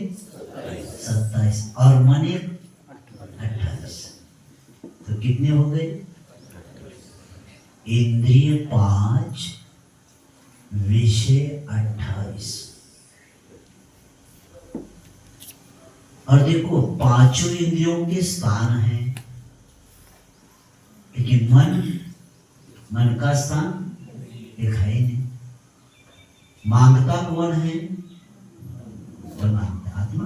27, और मन 28। तो कितने हो गए? इंद्रिय 5, विषय 28। और देखो पांचों इंद्रियों के स्थान है, लेकिन मन का स्थान एक है ही नहीं। मांगता कौन है? कौन मांगता है? आत्मा।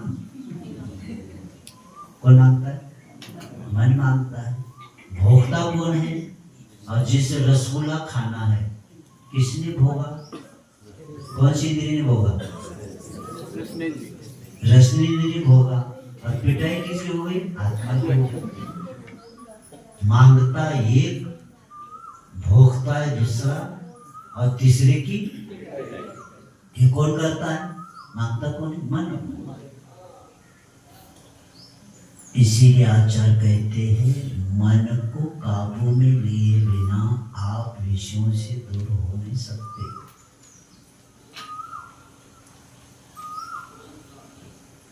कौन मांगता है? मन मांगता है। भोगता कौन है? और जिसे रसगुल्ला खाना है किसने भोगा? कौन सी इंद्रिय ने भोगा? रसनी इंद्रिय भोगा। और पिटाई किसकी हो गई? आत्मा की हो गई। मांगता एक, भोगता है दूसरा, और तीसरे की ये कौन करता है? मांगता कौन है? मन। इसीलिए आचार्य कहते हैं मन को काबू में लिए बिना आप विषयों से दूर हो नहीं सकते।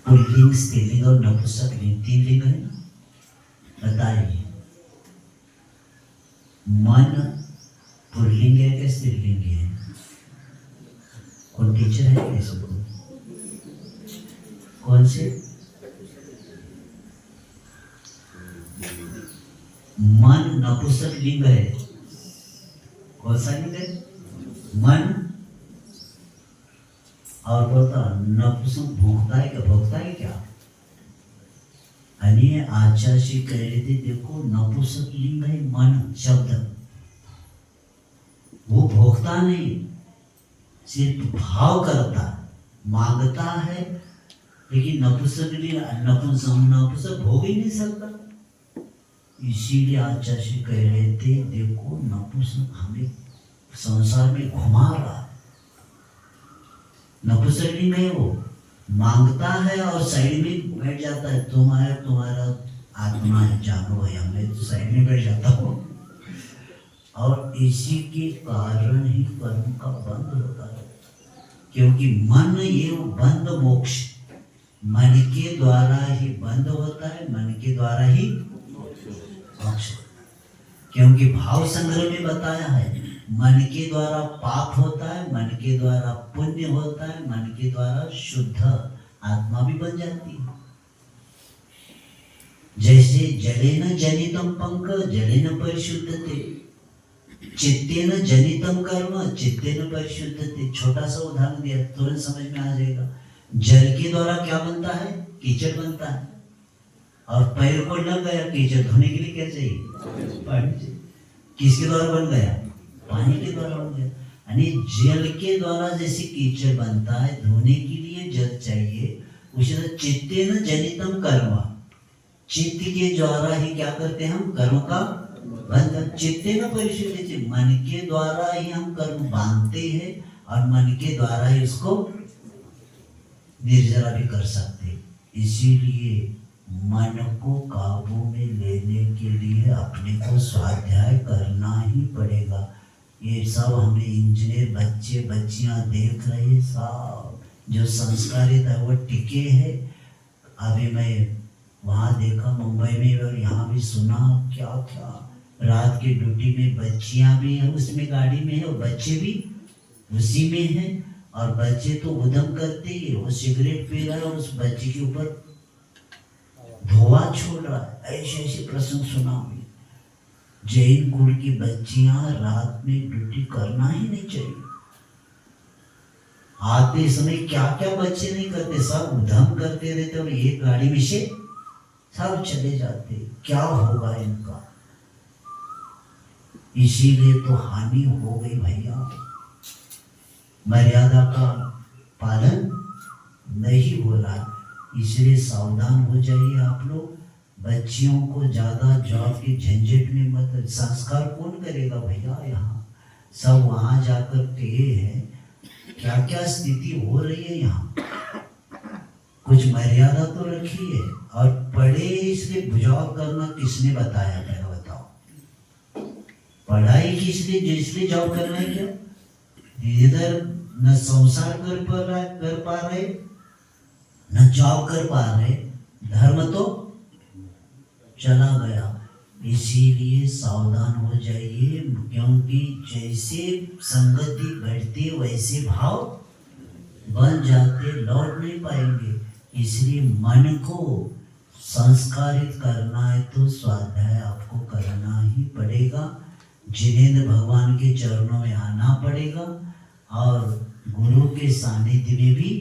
पुल्लिंग, स्त्रीलिंग और नपुंसकलिंग 3 लिंग है ना, बताइए मन पुल्लिंग है क्या स्त्रीलिंग है? कौन टीचर है क्या इसको? कौन से? मन नपुंसक लिंग है। कौन सा लिंग है? मन। और बोलता नपुंसक भोगता है क्या? भोगता है क्या? अन्य आचार्य जी कह रहे थे देखो नपुंसक लिंग है मन शब्द, वो भोगता नहीं, सिर्फ भाव करता, मांगता है, लेकिन नपुंसक नपुंसक भोग ही नहीं सकता। इसीलिए आचार्य जी कह रहे थे देखो नपुंसक हमें संसार में घुमा रहा है। नपुंसक नहीं है, वो मांगता है और साइड में बैठ जाता है। तुम्हारा आत्मा है, जानो है, हमें तो साइड में बैठ जाता हूँ। और इसी के कारण ही कर्म का बंद होता है, क्योंकि मन ये बंद मोक्ष मन के द्वारा ही बंद होता है, मन के द्वारा ही मोक्ष। क्योंकि भाव संग्रह में बताया है मन के द्वारा पाप होता है, मन के द्वारा पुण्य होता है, मन के द्वारा शुद्ध आत्मा भी बन जाती है। जैसे जलेन जनितम पंक जलेन परिशुद्धते, चित्तेन जनितम कर्म चित्तेन परिशुद्धते। छोटा सा उदाहरण दिया, तुरंत समझ में आ जाएगा। जल के द्वारा क्या बनता है? कीचड़ बनता है। और पैर को लग गया कीचड़, धोने के लिए क्या चाहिए? पानी चाहिए। किसके द्वारा बन गया? पानी के द्वारा बन गया। यानी जल के द्वारा जैसे कीचड़ बनता है, धोने के लिए जल चाहिए, उसी तरह चित्तेन जनितम कर्म, चित्त के द्वारा ही क्या करते हैं हम? कर्म का बंधन। चित्तेन परिशुद्धते, मन के द्वारा ही हम कर्म बांधते हैं और मन के द्वारा ही उसको निर्जरा भी कर सकते। इसीलिए मन को काबू में लेने के लिए अपने को स्वाध्याय करना ही पड़ेगा। ये सब हमें इंजीनियर बच्चे बच्चियां देख रहे हैं, सब जो संस्कारित है वो टिके हैं। अभी मैं वहाँ देखा मुंबई में और यहाँ भी सुना क्या क्या, रात की ड्यूटी में बच्चियां भी हैं उसमें गाड़ी में है और बच्चे भी उसी में हैं। और बच्चे तो उधम करते ही, वो सिगरेट पी रहा है और उस बच्चे के ऊपर धुआं छोड़ रहा है। ऐसे ऐसे प्रसंग सुना हुई। जैन कुल की बच्चियां रात में ड्यूटी करना ही नहीं चाहिए। आते समय क्या क्या बच्चे नहीं करते, सब उधम करते रहते और एक गाड़ी में से सब चले जाते। क्या होगा इनका? इसीलिए तो हानि हो गई भैया। मर्यादा का पालन नहीं हो रहा, इसलिए सावधान हो जाइए आप लोग। बच्चियों को ज्यादा जॉब की झंझट में मत। संस्कार कौन करेगा भैया? यहाँ सब वहां जाकर के है, क्या क्या स्थिति हो रही है यहाँ। कुछ मर्यादा तो रखी है। और पढ़े इसलिए जॉब करना किसने बताया? पहले बताओ। पढ़ाई किस लिए? जिसलिए जॉब करना है क्या? इधर न संसार कर पा रहे, न जॉब कर पा रहे, धर्म तो चला गया। इसीलिए सावधान हो जाइए, क्योंकि जैसे संगति बढ़ती वैसे भाव बन जाते, लौट नहीं पाएंगे। इसलिए मन को संस्कारित करना है तो स्वाध्याय आपको करना ही पड़ेगा। जिनेंद्र भगवान के चरणों में आना पड़ेगा और गुरु के सानिध्य में भी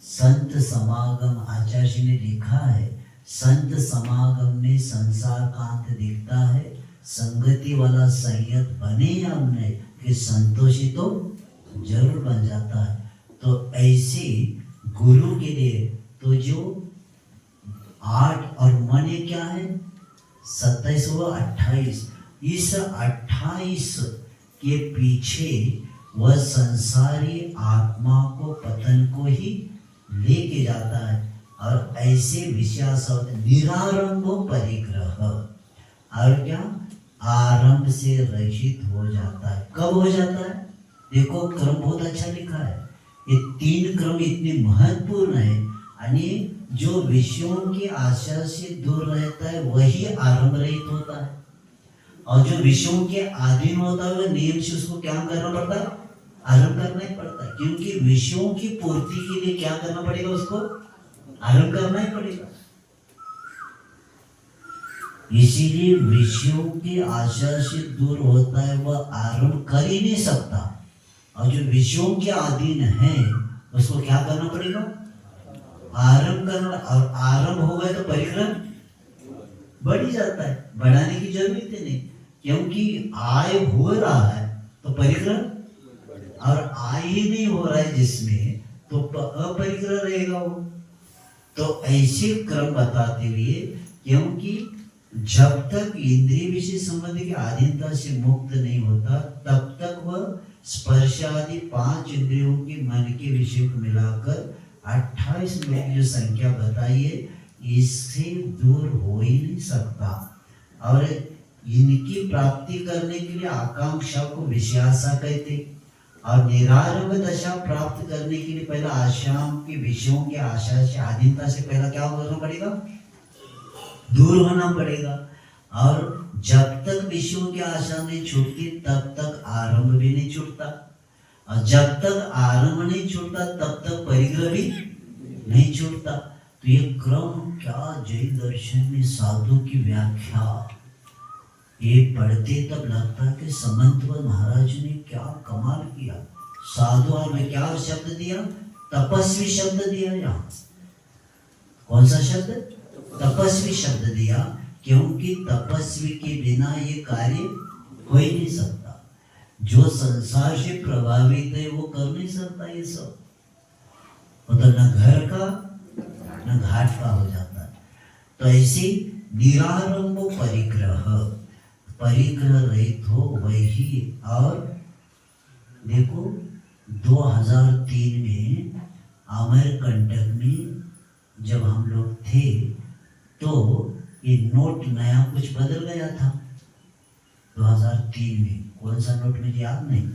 संत समागम, आचार्य जी ने लिखा है, संत समागम में संसार का अंत दिखता है, संगति वाला संयत बने या नहीं कि संतोषी तो जरूर बन जाता है। तो ऐसे गुरु के लिए तो जो 8 और मन क्या है 27 व 28, इस 28 के पीछे वह संसारी आत्मा को पतन को ही लेके जाता है और ऐसे विषयासक्त निरारंभ परिग्रह और क्या आरंभ से रहित हो जाता है। कब हो जाता है? देखो क्रम बहुत अच्छा लिखा है, ये 3 क्रम इतने महत्वपूर्ण है। यानी जो विषयों की आशा से दूर रहता है वही आरंभ रहित होता है और जो विषयों के अधीन होता है वह नियम से उसको क्या करना पड़ता है? आरंभ करना ही पड़ता है, क्योंकि विषयों की पूर्ति के लिए क्या करना पड़ेगा? उसको आरंभ करना ही पड़ेगा। इसीलिए विषयों की आशा से दूर होता है वह आरंभ कर ही नहीं सकता और जो विषयों के अधीन है उसको क्या करना पड़ेगा? आरंभ करना। और आरंभ हो गए तो परिग्रह बढ़ ही जाता है, बढ़ाने की जरूरत ही नहीं, क्योंकि आय हो रहा है तो परिग्रह, और आय ही नहीं हो रहा है जिसमें तो अपरिग्रह रहेगा वो। तो ऐसे क्रम बताते हुए, क्योंकि जब तक इंद्रिय विषय संबंधी की अधीनता से मुक्त नहीं होता तब तक वह स्पर्श आदि 5 इंद्रियों के मन के विषय को मिलाकर 28 में जो संख्या बताई है इससे दूर हो ही नहीं सकता। और इनकी प्राप्ति करने के लिए आकांक्षा को विषयाशा कहते और निरारंभ दशा प्राप्त करने के लिए पहला आशाओं की विषयों की आशा से अधीनता से पहला क्या करना पड़ेगा? दूर होना पड़ेगा। और जब तक विषयों की आशा नहीं छूटती तब तक आरंभ भी नहीं छूटता और जब तक आरंभ नहीं छूटता तब तक परिग्रह भी नहीं छूटता। तो ये क्रम क्या जैन दर्शन में साधु की व्याख्या ये पढ़ते तब लगता है कि समंतवत महाराज ने क्या कमाल किया। साधु और में क्या शब्द दिया? तपस्वी शब्द दिया। यहाँ कौन सा शब्द? तपस्वी शब्द दिया, क्योंकि तपस्वी के बिना ये कार्य हो ही नहीं सकता। जो संसार से प्रभावित है वो कर नहीं सकता ये सब, वो तो न घर का न घाट का हो जाता है। तो ऐसे निरारंभ परिग्रह रहित हो वही। और देखो 2003 में अमरकंटक में जब हम लोग थे तो ये नोट नया कुछ बदल गया था 2003 में। कौन सा नोट मुझे याद नहीं।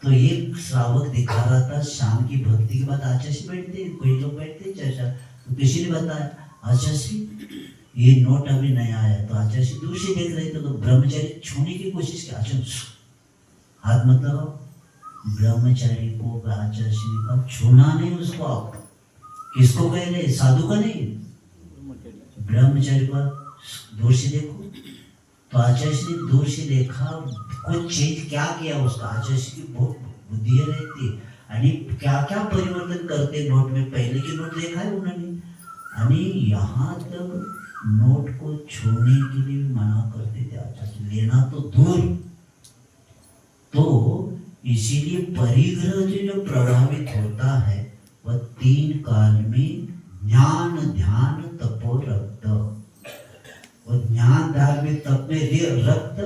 तो एक श्रावक दिखा रहा था शाम की भक्ति के बाद आचार्य बैठते, कोई लोग बैठते चर्चा, तो किसी ने बताया आचार्य ये नोट अभी नया आया। तो आचार्य दूर से देख रहे थे तो ब्रह्मचारी छूने की कोशिश की, आचार्य हाथ मत लगाओ। ब्रह्मचारी को आचार्य ने कहा छूना नहीं उसको। आप किसको कह रहे? साधु का नहीं, ब्रह्मचारी को दूर से देखो। तो आचार्य ने दूर से देखा, कुछ चेंज क्या किया उसका। आचार्य की बहुत बुद्धि रहती आणि क्या क्या परिवर्तन करते नोट में। पहले की नोट देखा है उन्होंने, आणि यहाँ तक नोट को छूने के लिए मना करते थे आचार्य, लेना तो दूर। तो इसीलिए परिग्रह जो प्रभावित होता है वह 3 काल में ज्ञान ध्यान तपो रक्त। और ज्ञान ध्यान में तप में रक्त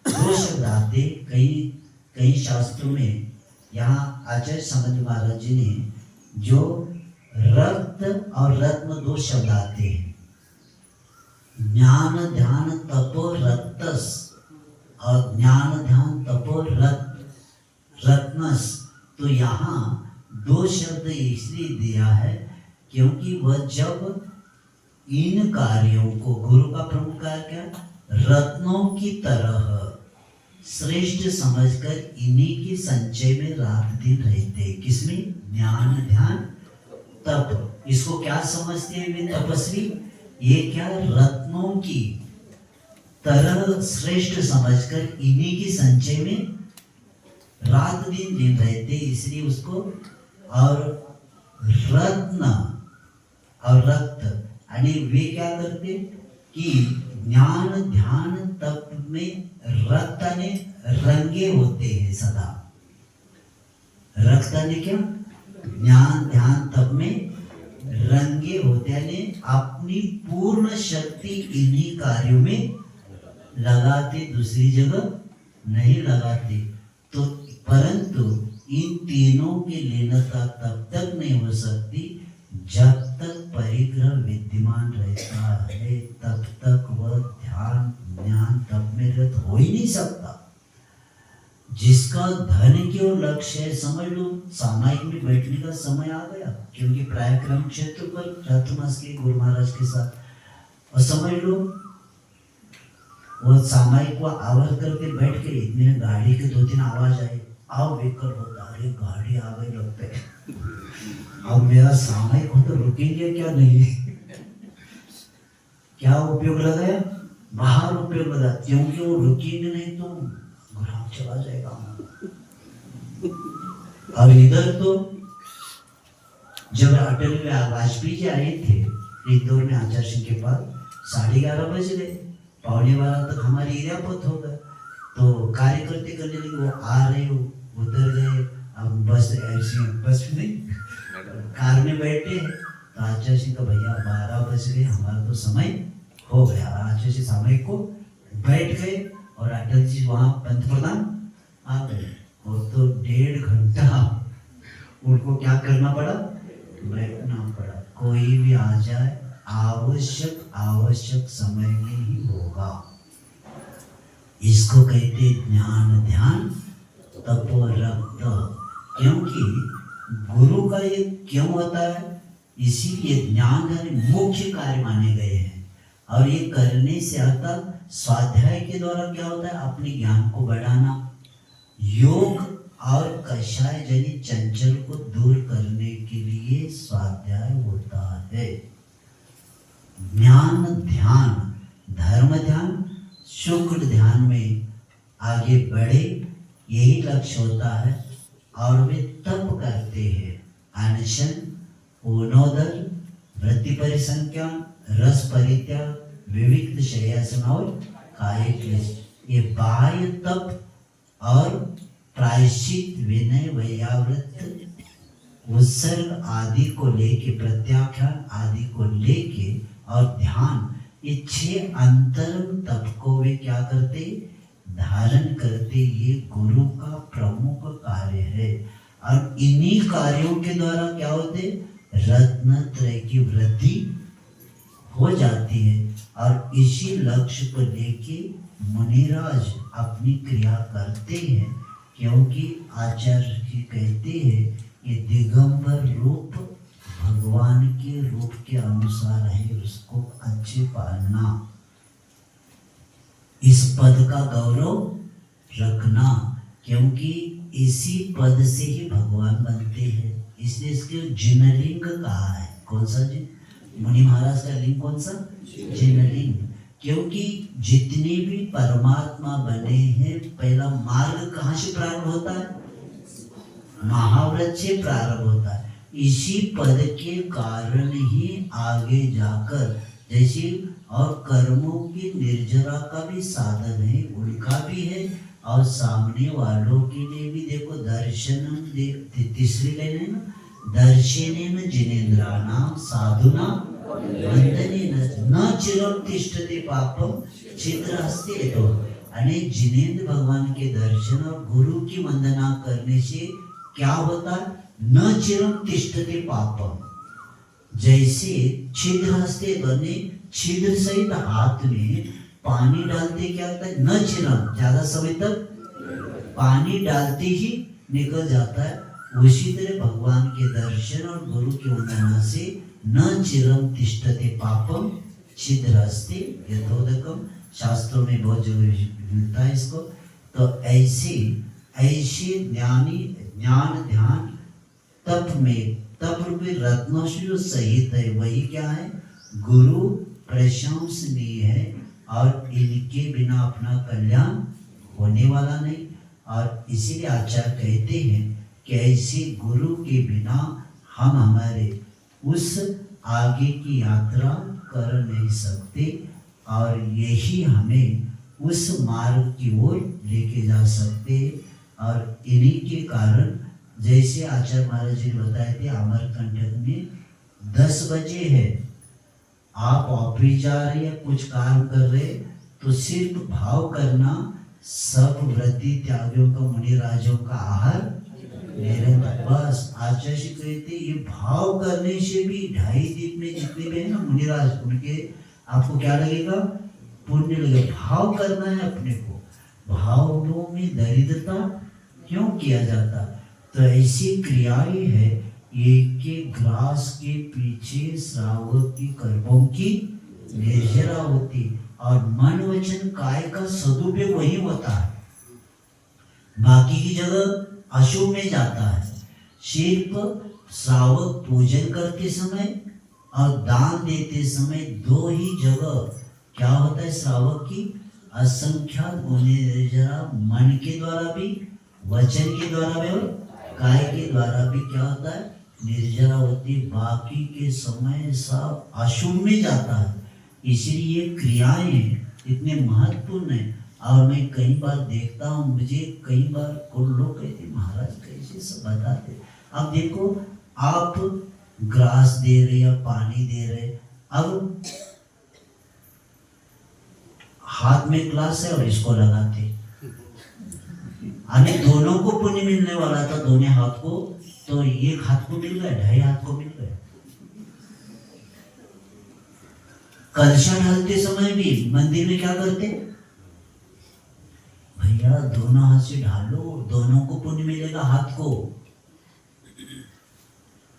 2 शब्द आते कई शास्त्रों में। यहाँ आचार्य समंत महाराज जी ने जो रक्त और रत्न 2 शब्द आते हैं, ज्ञान ध्यान तपो रक्तस और ज्ञान ध्यान तपो रत्नस। तो यहाँ 2 शब्द इसलिए दिया है क्योंकि वह जब इन कार्यों को, गुरु का प्रमुख कार्य क्या, रत्नों की तरह श्रेष्ठ समझकर इन्हीं के संचय में रात दिन रहते। किसमें? ज्ञान ध्यान तप, इसको क्या समझते हैं वे तपस्वी? ये क्या रत्नों की तरह श्रेष्ठ समझकर इन्हीं की संचय में रात दिन रहते, इसलिए उसको और रत्न और रक्त आणि वे क्या करते कि ज्ञान ध्यान तप में रक्ताने रंगे होते हैं सदा। रक्ताने क्या ज्ञान ध्यान तप में रंगे होते हैं, अपनी पूर्ण शक्ति इन्हीं कार्यों में लगाते, दूसरी जगह नहीं लगाते। तो परंतु इन तीनों के लीनता तब तक नहीं हो सकती जब तक परिग्रह विद्यमान रहता है, तब तक वह ध्यान ज्ञान तप में रत हो ही नहीं सकता। जिसका धन की ओर लक्ष्य है, समझ लो सामायिक में बैठने का समय आ गया, क्योंकि प्रायक्रम क्षेत्र पर रथमास के गुरु महाराज के साथ, और समझ लो वो सामायिक को आवाज करके बैठ के इतने में गाड़ी के 2-3 आवाज आए, आओ वेकर होता, अरे गाड़ी आ गई लगता है, अब मेरा सामायिक हो तो रुकेंगे क्या नहीं? क्या उपयोग लगाया? बाहर उपयोग लगा, क्योंकि वो रुकेंगे नहीं तो ग्राम चला जाएगा। और इधर तो जब अटल वाजपेयी जी आए थे इंदौर में आचार्य सिंह के पास, 11:30 बज गए, 11:15 तक हमारी एरिया बहुत हो गया। तो कार्यकर्ते करने लगे, वो आ रहे हो उतर गए, अब बस ऐसी बस नहीं कार में बैठे, तो आचार्य सिंह का भैया 12 बज गए, हमारा तो समय हो गया। आचार्य सिंह समय को बैठ गए और अटल जी वहाँ पंतप्रधान आ गए, और तो 1.5 घंटा उनको क्या करना पड़ा? बैठना पड़ा। कोई भी आ जाए आवश्यक समय में ही होगा। इसको कहते ज्ञान ध्यान तप रक्त। क्योंकि गुरु का ये क्यों होता है? इसीलिए ज्ञान ध्यान मुख्य कार्य माने गए हैं, और ये करने से आता स्वाध्याय के द्वारा क्या होता है? अपने ज्ञान को बढ़ाना। योग और कषाय जनित चंचल को दूर करने के लिए स्वाध्याय होता है। ज्ञान ध्यान धर्म ध्यान शुक्ल ध्यान में आगे बढ़े, यही लक्ष्य होता है। और वे तप करते हैं, अनशन, पूर्णोदर, वृत्ति परिसंख्यान, रस परित्याग, विविक्त शय्यासन और कायिक क्लेश। ये बाह्य तप और प्रायश्चित, विनय, वैयावृत, उत्सर्ग आदि को लेके, प्रत्याख्यान आदि को लेके और ध्यान, ये 6 अंतरंग तप को वे क्या करते? धारण करते। ये गुरु का प्रमुख कार्य है। और इन्हीं कार्यों के द्वारा क्या होते? रत्नत्रय की वृद्धि हो जाती है। और इसी लक्ष्य को लेके मुनिराज अपनी क्रिया करते हैं, क्योंकि आचार्य जी कहते हैं ये दिगंबर रूप भगवान के रूप के अनुसार है, उसको अच्छे पालना, इस पद का गौरव रखना, क्योंकि इसी पद से ही भगवान बनते हैं। इसलिए इसके जिनलिंग कहा है। कौन सा जी? मुनि महाराज का लिंग कौन सा? जिनलिंग। क्योंकि जितने भी परमात्मा बने हैं, पहला मार्ग कहाँ से प्रारंभ होता है? महाव्रत से प्रारंभ होता है। इसी पद के कारण ही आगे जाकर, जैसे और कर्मों की निर्जरा का भी साधन है, उनका भी है, और सामने वालों के लिए भी देखो, दर्शनम तीसरी लाइन है ना, दर्शनेन जिनेन्द्राणाम साधुना वंदनेन न चिरं तिष्ठते पापम छिद्रहस्ते तो। अने जिनेन्द्र भगवान के दर्शन और गुरु की वंदना करने से क्या होता है? न चिरं तिष्ठते पापम। जैसे छिद्र हस्ते बने, छिद्र सहित हाथ में पानी डालते क्या होता है? न चिरं, ज्यादा समय तक पानी डालते ही निकल जाता है। उसी तरह भगवान के दर्शन और गुरु की वंदना से न चिरं तिष्ठते पापम छिद्रहस्ते यथोदकम। शास्त्रों में बहुत जगह मिलता है इसको। तो ऐसे ज्ञानी ज्ञान ध्यान तप में तप रूपी रत्नों से जो सहित है वही क्या है, गुरु प्रशंसनीय है और इनके बिना अपना कल्याण होने वाला नहीं। और इसीलिए आचार्य कहते हैं कि ऐसे गुरु के बिना हम हमारे उस आगे की यात्रा कर नहीं सकते और यही हमें उस मार्ग की ओर लेके जा सकते। और इन्हीं के कारण जैसे आचार्य महाराज जी ने बताए थे अमरकंटक में 10 बजे है, आप ऑफिस जा रहे हैं कुछ काम कर रहे तो सिर्फ भाव करना, सब व्रती त्यागियों का मुनिराजों का आहार निरंतर। बस आचार्य जी कहते ये भाव करने से भी 2.5 दिन में जितने भी है ना मुनिराज, उनके आपको क्या लगेगा, पुण्य लगेगा। भाव करना है अपने को, भावों में दरिद्रता क्यों किया जाता, तो ऐसी क्रियाएं है। एक एक ग्रास के पीछे श्रावक की कर्मों की निर्जरा होती और मन वचन काय का सदुपयोग वही होता है, बाकी की जगह अशुभ में जाता है। सिर्फ श्रावक पूजन करते समय और दान देते समय 2 ही जगह क्या होता है, श्रावक की असंख्यात गुणे निर्जरा, मन के द्वारा भी, वचन के द्वारा भी और काय के द्वारा भी क्या होता है, निर्जरा होती। बाकी के समय सब अशुभ में जाता है। इसलिए क्रियाएं इतने महत्वपूर्ण है। और मैं कई बार देखता हूँ, मुझे कई बार कुछ लोग कहते महाराज कैसे सब बताते। अब देखो आप ग्रास दे रहे या पानी दे रहे, अब हाथ में ग्लास है और इसको लगाते, अने दोनों को पुण्य मिलने वाला था, दोनों हाथ को, तो एक हाथ को मिल गया, 2.5 हाथ को मिल गया। कलशा ढालते समय भी मंदिर में क्या करते, भैया दोनों हाथ से ढालो, दोनों को पुण्य मिलेगा हाथ को।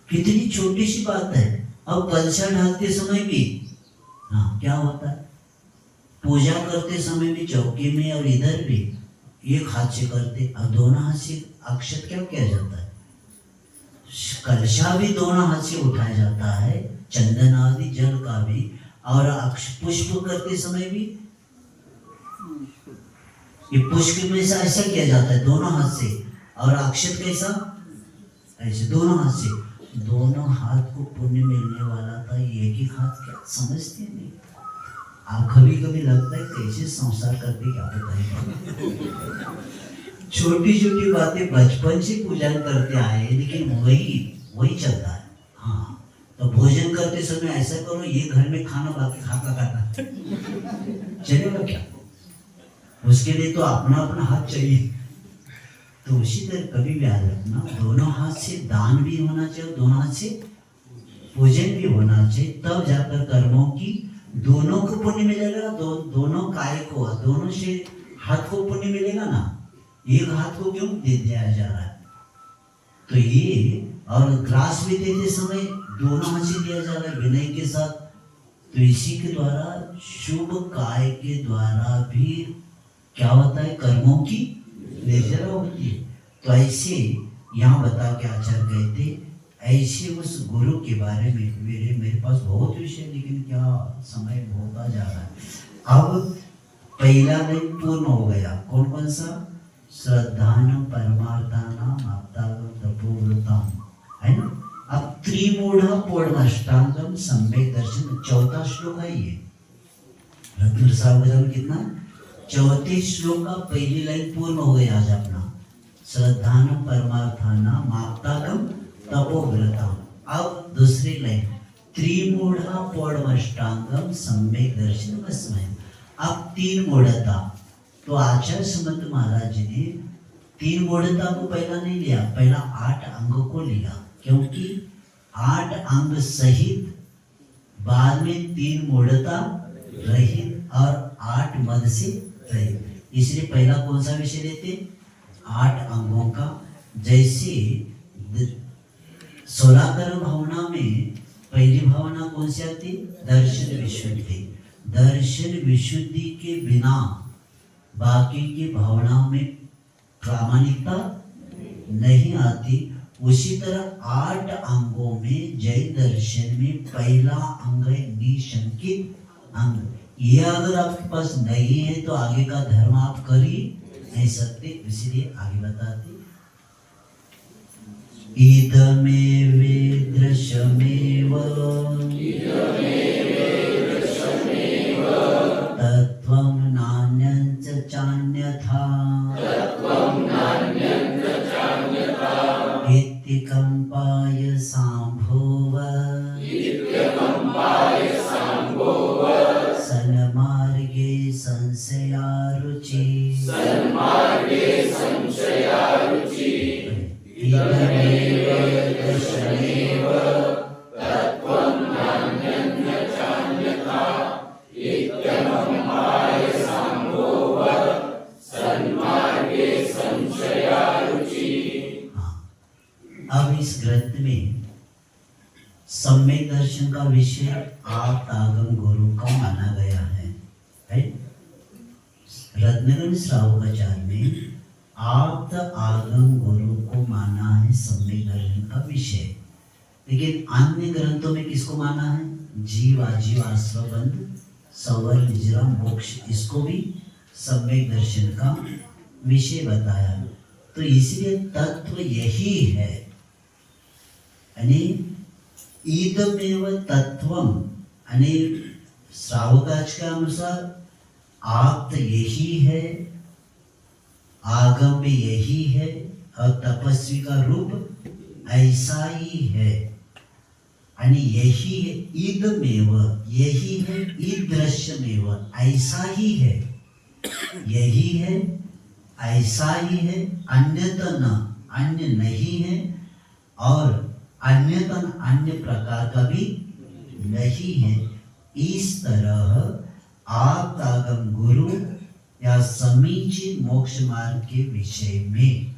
कितनी छोटी सी बात है। अब कलशा ढालते समय भी हाँ क्या होता है, पूजा करते समय भी चौकी में और इधर भी एक हाथ से करते, और दोनों हाथ से अक्षत क्या किया जाता है, कलशा भी दोनों हाथ से उठाया जाता है, चंदन आदि जल का भी, और पुष्प करते समय भी ये पुष्प में से ऐसा किया जाता है दोनों हाथ से, और अक्षत कैसा, ऐसे दोनों हाथ से। दोनों हाथ को पुण्य मिलने वाला था, एक ही हाथ, क्या समझते नहीं आप। कभी कभी लगता है कैसे संसार करते क्या बताएं। छोटी छोटी बातें बचपन से पूजन करते आए, लेकिन वही चलता है। हाँ तो भोजन करते समय ऐसा करो, ये घर में खाना बाकी खाता खाता चलेगा क्या, उसके लिए तो अपना अपना हाथ चाहिए। तो उसी तरह कभी भी याद रखना, दोनों हाथ से दान भी होना चाहिए, दोनों हाथ से पूजन भी होना चाहिए, तब जाकर कर्मों की दोनों को पुण्य मिलेगा। दोनों काय को, दोनों से हाथ को पुण्य मिलेगा ना, एक हाथ को क्यों दे दिया जा रहा है। तो ये, और ग्रास भी देते समय दोनों हाथ से दिया जा रहा है विनय के साथ। तो इसी के द्वारा शुभ काय के द्वारा भी क्या होता है, कर्मों की निर्जरा होती है। तो ऐसे यहाँ बता के आचार्य कहते, ऐसे उस गुरु के बारे में मेरे पास बहुत विषय, लेकिन क्या समय होता जा रहा है। अब पहला लाइन पूर्ण हो गया, कौन कौन सा, श्रद्धानम परमार्थानाम आप्तागम तपोव्रतम, है ना। अब त्रिमूढ़ पूर्णष्टांगम सम्यक दर्शन, 4था श्लोक है ये। रत्न साहब कितना, 34 श्लोक का पहली लाइन पूर्ण हो गई आज अपना, श्रद्धानम परमार्थानाम आप्तागम तपोव्रतम। अब दूसरी लाइन, त्रिमूढ़ पौर्णष्टांगम सम्यक दर्शन वस्मय। अब 3 मूढ़ता, तो आचार्य समर्थ महाराज जी ने 3 मूढ़ता को पहला नहीं लिया, पहला 8 अंग को लिया, क्योंकि 8 अंग सहित बाद में 3 मूढ़ता रहित और 8 मद से रहित। इसलिए पहला कौन सा विषय लेते, 8 अंगों का। जैसे 16 भावना में पहली भावना कौन सी आती, दर्शन विशुद्धि। दर्शन विशुद्धि के बिना बाकी की भावनाओं में प्रामाणिकता नहीं आती। उसी तरह 8 अंगों में जैन दर्शन में पहला अंग है निशंकित अंग। ये अगर आपके पास नहीं है तो आगे का धर्म आप कर ही नहीं सकते, इसलिए आगे बताते इदमेव दृश्यमेव तत्त्वं नान्यं च चान्यथा इत्कम्पाय सांभोव सन्मार्गे संशयारुचि इदमेव दर्शनेव तत्त्वं नान्यं न चान्यथा इत्कम्पाय सांभोव सन्मार्गे संशयारुचि। अब इस ग्रंथ में सम्यक दर्शन का विषय आप्त आगम गुरु का माना गया है। रत्नगण श्रावकाचार्य में आप्त आगम गुरु को माना है सम्यक दर्शन का विषय, लेकिन अन्य ग्रंथों में किसको माना है? जीव आजीव आश्रय बंध सवर निजरा मोक्ष, इसको भी सम्यक दर्शन का विषय बताया। तो इसलिए तत्व यही है, यानी ईदमेव तत्वम, यानी श्रावकाच के अनुसार आप्त यही है, आगम में यही है, और तपस्वी का रूप ऐसा ही है, यानी यही है। ईदमेव यही है, ईदृश्यमेव ऐसा ही है, यही है, ऐसा ही है, अन्यतः न, अन्य नहीं है, और अन्यतः अन्य प्रकार का भी नहीं है। इस तरह आप्त आगम गुरु या समीचीन मोक्ष मार्ग के विषय में,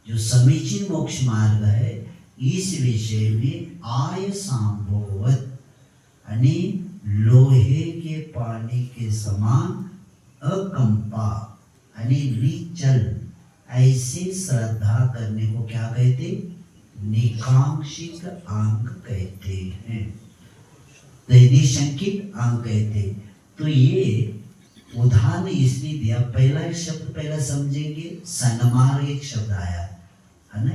जो समीचीन मोक्ष मार्ग है, इस विषय में आय सांभोवत, यानी लोहे के पानी के समान अकंपा, यानी निश्चल ऐसे श्रद्धा करने को क्या कहते? निकांक्षित अंग कहते हैं, निशंकित अंग कहते। तो ये उदाहरण इसलिए दिया, पहला एक शब्द पहला समझेंगे, सन्मार्ग एक शब्द आया है ना,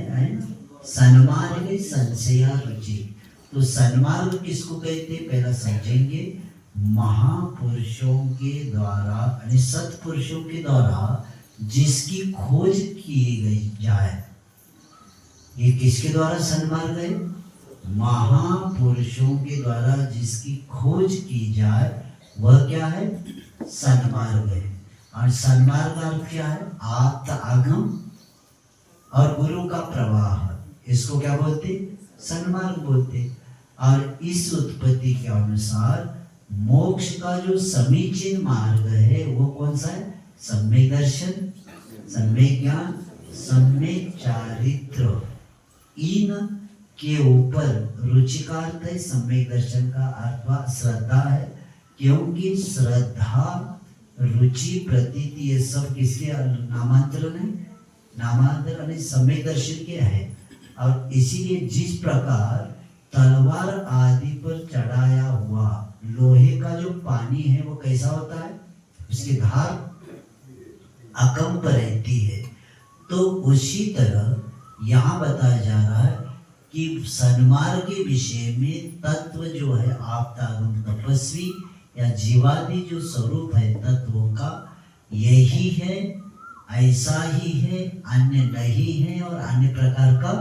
सन्मार्ग संशयारुचि। तो सन्मार्ग किसको कहते पहला समझेंगे, महापुरुषों के द्वारा यानी सत्पुरुषों के द्वारा जिसकी खोज की गई जाए। ये किसके द्वारा सन्मार्ग है? महापुरुषों के द्वारा जिसकी खोज की जाए वह क्या है? सन्मार्ग है। और सन्मार्ग का अर्थ क्या है? आप्त आगम और गुरु का प्रवाह, इसको क्या बोलते? सन्मार्ग बोलते। और इस उत्पत्ति के अनुसार मोक्ष का जो समीचीन मार्ग है वो कौन सा है? सम्यक दर्शन, सम्यक ज्ञान, सम्यक चारित्र। इन के ऊपर रुचि का अर्थ है सम्यक दर्शन का अर्थ श्रद्धा है, क्योंकि श्रद्धा, रुचि, प्रतीति ये सब किसके नामांतरण है? नामांतरण सम्यक दर्शन के है। और इसीलिए जिस प्रकार तलवार आदि पर चढ़ाया हुआ लोहे का जो पानी है वो कैसा होता है? उसकी धार अकंप रहती है। तो उसी तरह यहाँ बताया जा रहा है कि सन्मार्ग के विषय में तत्व जो है आप्तागम तपस्वी या जीवादि जो स्वरूप है तत्वों का यही है, ऐसा ही है, अन्य नहीं है और अन्य प्रकार का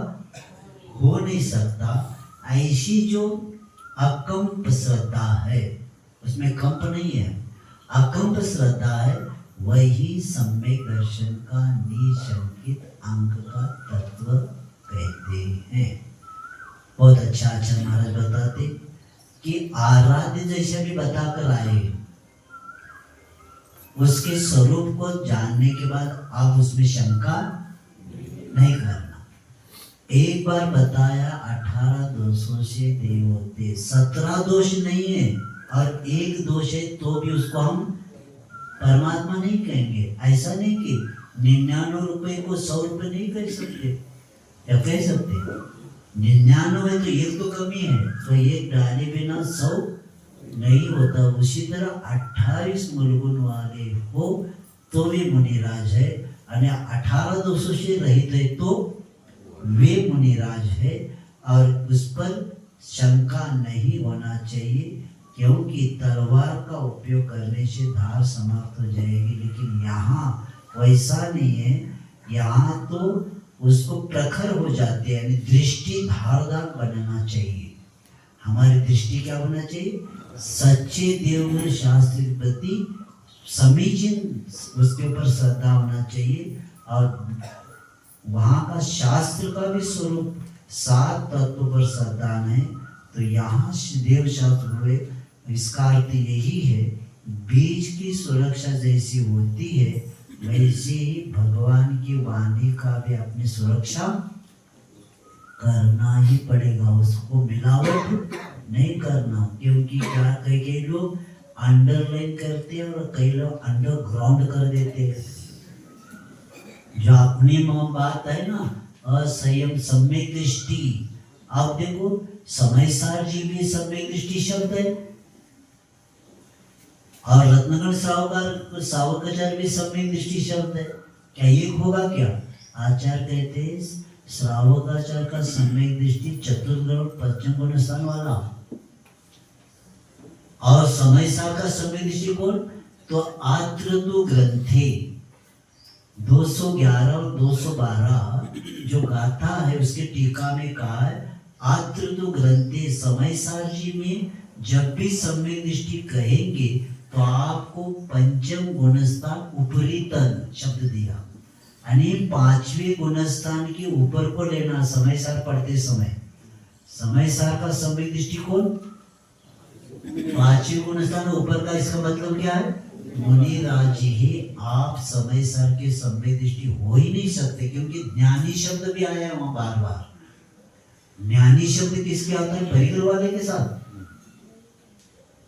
हो नहीं सकता। ऐसी जो अकंप श्रद्धा है, उसमें कंप नहीं है, अकंप श्रद्धा है, वही सम्यक दर्शन का निशंकित अंग का तत्व कहते हैं। बहुत अच्छा आचार्य महाराज बताते कि आराध्य जैसे भी बताकर आए, उसके स्वरूप को जानने के बाद आप उसमें शंका नहीं करना। एक बार बताया 18 दोषों से देव होते, 17 दोष नहीं है और एक दोष है तो भी उसको हम परमात्मा नहीं कहेंगे। ऐसा नहीं कि 99 रुपए को 100 रुपए नहीं कर सकते, या कह सकते हैं 99 तो एक तो कमी है, तो एक डाले बिना 100 नहीं होता। उसी तरह 28 मूलगुण वाले हो तो वे मुनिराज है, और 18 दोषों से रहित है तो वे मुनिराज है। और उस पर शंका नहीं होना चाहिए, क्योंकि तलवार का उपयोग करने से धार समाप्त हो जाएगी। लेकिन यहाँ वैसा नहीं है, यहाँ तो उसको प्रखर हो जाते हैं, यानी दृष्टि धारदार बनना चाहिए। हमारी दृष्टि क्या होना चाहिए? सच्चे देवगुरु शास्त्र के प्रति समीचीन, उसके ऊपर श्रद्धा होना चाहिए। और वहाँ का शास्त्र का भी स्वरूप 7 तत्वों पर श्रद्धा है। तो यहाँ देव शास्त्र हुए, इसका अर्थ यही है, बीज की सुरक्षा जैसी होती है वैसे ही भगवान की वाणी का भी अपनी सुरक्षा करना ही पड़ेगा। उसको मिलावट नहीं करना, क्योंकि क्या कई लोग अंडरलाइन करते हैं और कई लोग अंडरग्राउंड कर देते हैं। जो अपनी बात है ना, असंयम सम्यक दृष्टि। आप देखो समयसार जी भी सम्यक दृष्टि शब्द है, और रत्नगण सावकाचार्य भी सम्यक दृष्टि शब्द है। क्या एक होगा क्या? आचार्य कहते हैं श्रावकाचार्य का सम्यक दृष्टि चतुर्गुण पश्चिम गुण स्थान वाला, और समयसार का सम्यक दृष्टि कौन? तो आत्रतु ग्रंथे 211 और 212 जो गाथा है उसके टीका में कहा है, आत्रतु ग्रंथे समयसार जी में जब भी सम्यक दृष्टि कहेंगे तो आपको पंचम गुणस्थान उपरीतन शब्द दिया, यानी 5वें गुणस्थान के ऊपर को लेना समयसार पढ़ते समय। समयसार का सम्यक दृष्टि कौन? 5वें गुणस्थान ऊपर का। इसका मतलब क्या है? मुनिराज ही आप समयसार के सम्यक दृष्टि हो ही नहीं सकते, क्योंकि ज्ञानी शब्द भी आया है वहां बार बार। ज्ञानी शब्द किसके आता है? परिग्रह वाले के साथ।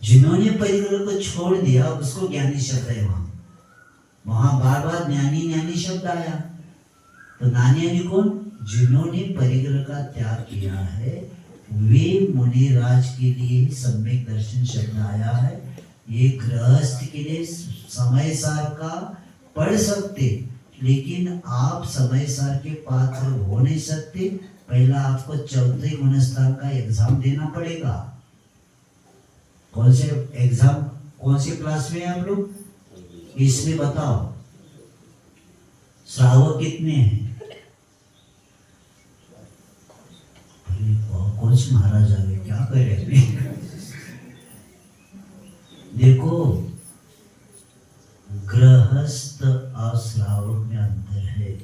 जिन्होंने परिग्रह को छोड़ दिया उसको ज्ञानी शब्द है वहां बार बार ज्ञानी ज्ञानी शब्द आया। तो ज्ञानी यानी कौन? जिन्होंने परिग्रह का त्याग किया है, वे मुनिराज के लिए ही सम्यक दर्शन शब्द आया है। ये गृहस्थ के लिए समयसार का पढ़ सकते, लेकिन आप समयसार के पात्र हो नहीं सकते। पहला आपको 4थे गुणस्थान का एग्जाम देना पड़ेगा। कौन से एग्जाम, कौन सी क्लास में आप लोग? इसमें बताओ श्रावक कितने हैं? कौन से महाराज आ गए, क्या कर रहे हैं? देखो गृहस्थ और श्रावक में अंतर है।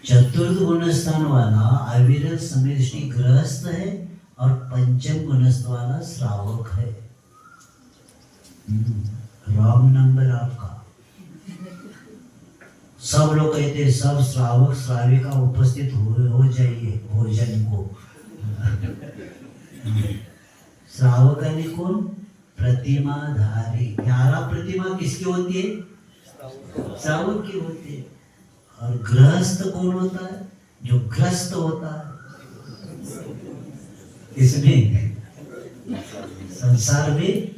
चतुर्थ गुणस्थान वाला अविरत समय दृष्टि गृहस्थ है, और पंचम गुणस्थ वाला श्रावक है। रॉन्ग नंबर आपका। सब लोग कहते हैं सब श्रावक श्राविका उपस्थित हो जाइए भोजन को। श्रावक यानी कौन? प्रतिमाधारी। 11 प्रतिमा किसकी होती है? श्रावक की होती है। और गृहस्थ कौन होता है? जो ग्रस्त होता है। इसमें संसार में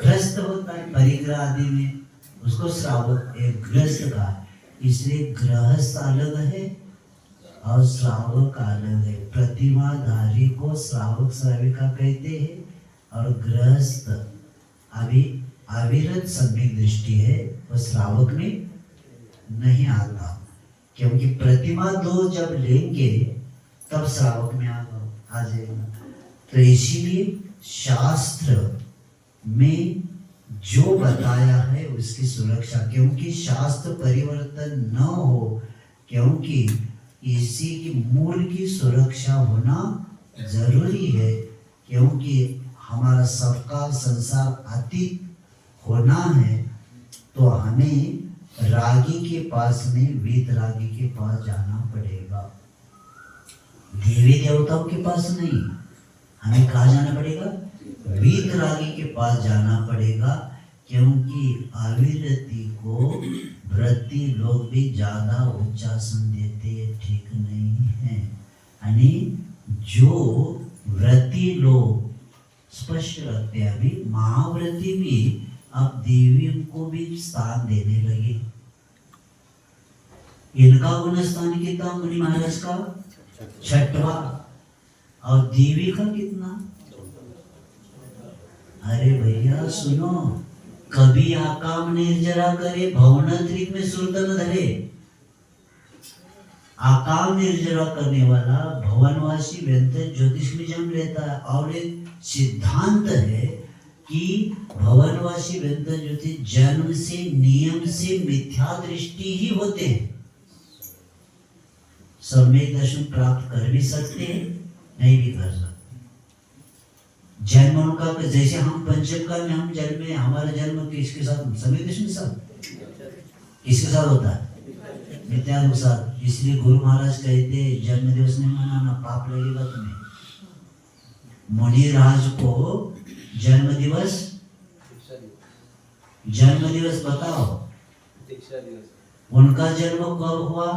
ग्रस्त होता है, परिग्रह आदि में उसको श्रावक एक ग्रस्त का। इसलिए गृहस्थ अलग है और श्रावक अलग है। प्रतिमाधारी को श्रावक श्राविका कहते हैं, और गृहस्थ अभी अविरत सम्यक दृष्टि है, वो श्रावक में नहीं आता, क्योंकि प्रतिमा 2 जब लेंगे तब श्रावक में आ जाएगा। तो इसीलिए शास्त्र में जो बताया है उसकी सुरक्षा, क्योंकि शास्त्र परिवर्तन न हो, क्योंकि इसी की मूल की सुरक्षा होना जरूरी है। क्योंकि हमारा सबका संसार अतीत होना है, तो हमें रागी के पास नहीं वीतरागी के पास जाना पड़ेगा। देवी देवताओं के पास नहीं, हमें कहाँ जाना पड़ेगा? वीतरागी के पास जाना पड़ेगा। क्योंकि अविरति को व्रती लोग भी ज्यादा उच्चासन देते ठीक नहीं है। यानी जो व्रती लोग स्पष्ट रखते हैं, अभी महाव्रती भी अब देवी को भी स्थान देने लगे। इनका गुण स्थान कितना मुनि महाराज का 6वां और देवी का कितना? अरे भैया सुनो, कभी आकाम निर्जरा करे भवनात्रिक में सुरतन धरे। आकाम निर्जरा करने वाला भवनवासी व्यंतर ज्योतिष में जन्म लेता है। और एक सिद्धांत है कि भवनवासी व्यंतर ज्योतिष जन्म से नियम से मिथ्या दृष्टि ही होते हैं। सम्यक दर्शन प्राप्त कर भी सकते हैं, नहीं भी कर सकते। जन्म उनका जैसे हम पंचम काल में हम जन्म में, हमारा जन्म किसके साथ? सम्यक दर्शन के साथ। किसके साथ होता है? मिथ्या के साथ। इसलिए गुरु महाराज कहते जन्म दिवस नहीं मनाना, पाप लगेगा तुम्हें। मुनि राज को जन्म दिवस बताओ, उनका जन्म कब हुआ?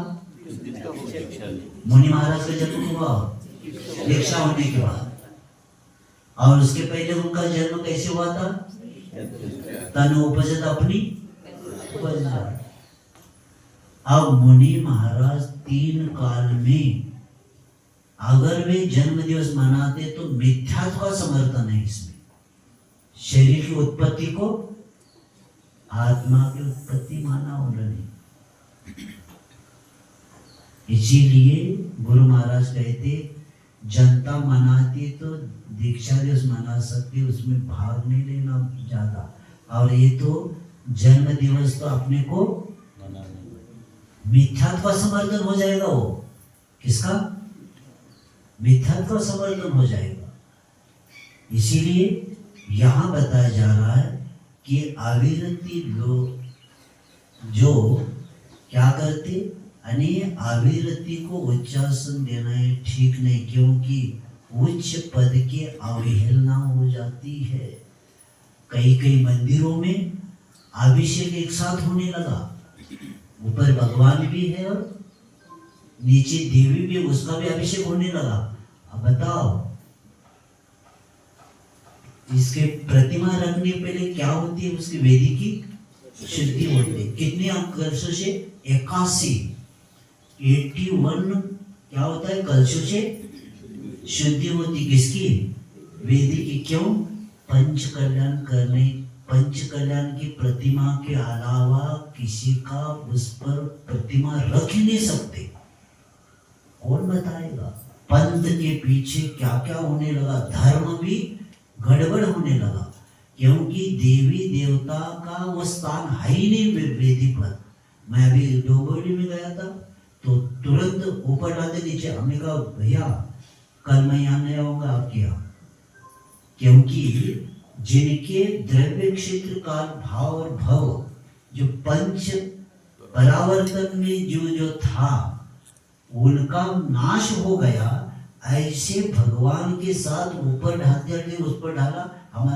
मुनि महाराज का जन्म हुआ दीक्षा होने के बाद। और उसके पहले उनका जन्म कैसे हुआ था? तन उपजत अपनी उपज। अब मुनि महाराज 3 काल में अगर वे जन्म दिवस मनाते तो मिथ्यात्व का समर्थन है इसमें। शरीर की उत्पत्ति को आत्मा की उत्पत्ति माना उन्होंने। इसीलिए गुरु महाराज कहते जनता मनाती तो दीक्षा दिवस मना सकती, उसमें भाग नहीं लेना ज्यादा। और ये तो जन्म दिवस तो अपने को मिथ्यात्व का समर्थन हो जाएगा। वो किसका? मिथ्यात्व का समर्थन हो जाएगा। इसीलिए यहाँ बताया जा रहा है कि अविरति लोग जो क्या करते, यानी अविरति को उच्चासन देना है ठीक नहीं, क्योंकि उच्च पद की अवहेलना हो जाती है। कई मंदिरों में अभिषेक एक साथ होने लगा, ऊपर भगवान भी है और नीचे देवी भी, उसका भी अभिषेक होने लगा। अब बताओ इसके प्रतिमा रखने पहले क्या होती है? उसकी वेदी की शुद्धि होती है। कितने कलशों से? 81 क्या होता है? कलशों से शुद्धि होती। किसकी? वेदी की। क्यों? पंच कल्याण की प्रतिमा के अलावा किसी का उस पर प्रतिमा रख ही नहीं सकते। कौन बताएगा? पंथ के पीछे क्या क्या होने लगा, धर्म भी गड़बड़ होने लगा, क्योंकि देवी देवता का वो स्थान है ही नहीं वेदी पर। मैं अभी डोंबिवली में गया था तो तुरंत ऊपर डालते नीचे। हमने कहा भैया कल मैं यहाँ नहीं आऊंगा आपके यहाँ, क्योंकि जिनके द्रव्य क्षेत्र काल भाव और भव जो पंच परावर्तन में जो था उनका नाश हो गया। ऐसे भगवान के साथ ऊपर ढालते उस पर ढाला, हम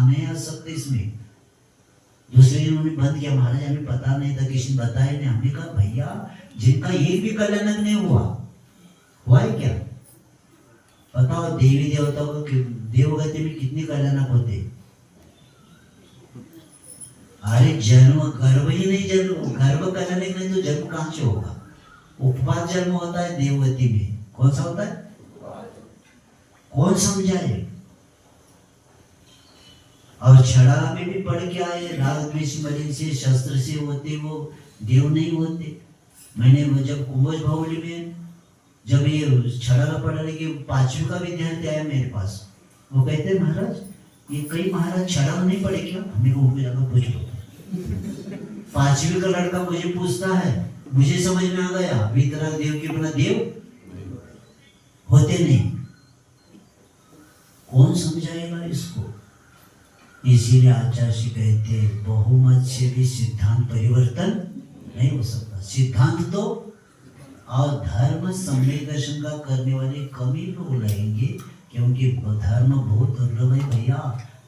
नहीं आ सकते इसमें। दूसरे दिन उन्होंने बंद किया, महाराज हमें पता नहीं था, किसी ने बताया नहीं। हमने कहा भैया जिनका एक भी कल्याणक नहीं हुआ है क्या? बताओ देवी देवता को देवगति में कितने कल्याणक होते? अरे जन्म गर्भ ही नहीं, जन्म गर्भ कल्याणक नहीं तो जन्म कहां से होगा? उपवास जन्म होता है देवगति में। कौन सा होता है? कौन समझाए? और छड़ा में भी पढ़ के आए, राग द्वेष मलिन से शस्त्र से होते वो देव नहीं होते। मैंने जब कुंभज भावली में जब ये छड़ा का पढ़ा कि 5वीं का विद्यार्थी आया मेरे पास, वो कहते महाराज ये कई महाराज छड़ा नहीं पढ़े क्या? हमने को ऊपर जाकर पूछ लो। 5वीं का लड़का मुझे पूछता है, मुझे समझ में आ गया वितराग देव के बिना देव होते नहीं। कौन समझाएगा इसको? इसीलिए आचार्य कहते बहुमत से भी सिद्धांत परिवर्तन नहीं हो सकता। सिद्धांत तो और धर्म सम्यक दर्शन का करने वाले कम ही लोग रहेंगे, क्योंकि धर्म बहुत दुर्लभ है भैया।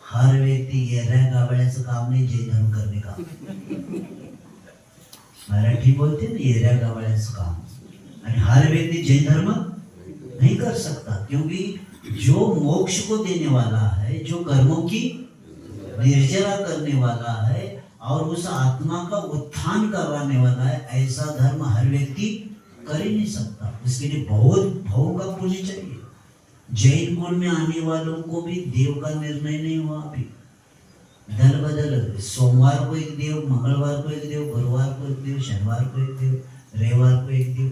हर व्यक्ती येऱ्या गावड्याचं काम नाही जैन धर्म करने का. मराठी बोलते ना येऱ्या गावड्याचं काम. आणि हर व्यक्ति जैन धर्म नहीं कर सकता, क्योंकि जो मोक्ष को देने वाला है, जो कर्मों की निर्जरा करने वाला है और उस आत्मा का उत्थान करवाने वाला है, ऐसा धर्म हर व्यक्ति कर ही नहीं सकता. उसके लिए बहुत भाव का पुण्य चाहिए. जैन कुल में आने वालों को भी देव का निर्णय नहीं हुआ अभी. दल बदल, सोमवार को एक देव, मंगलवार को एक देव, गुरुवार को एक देव, शनिवार को एक देव, रविवार को एक देव.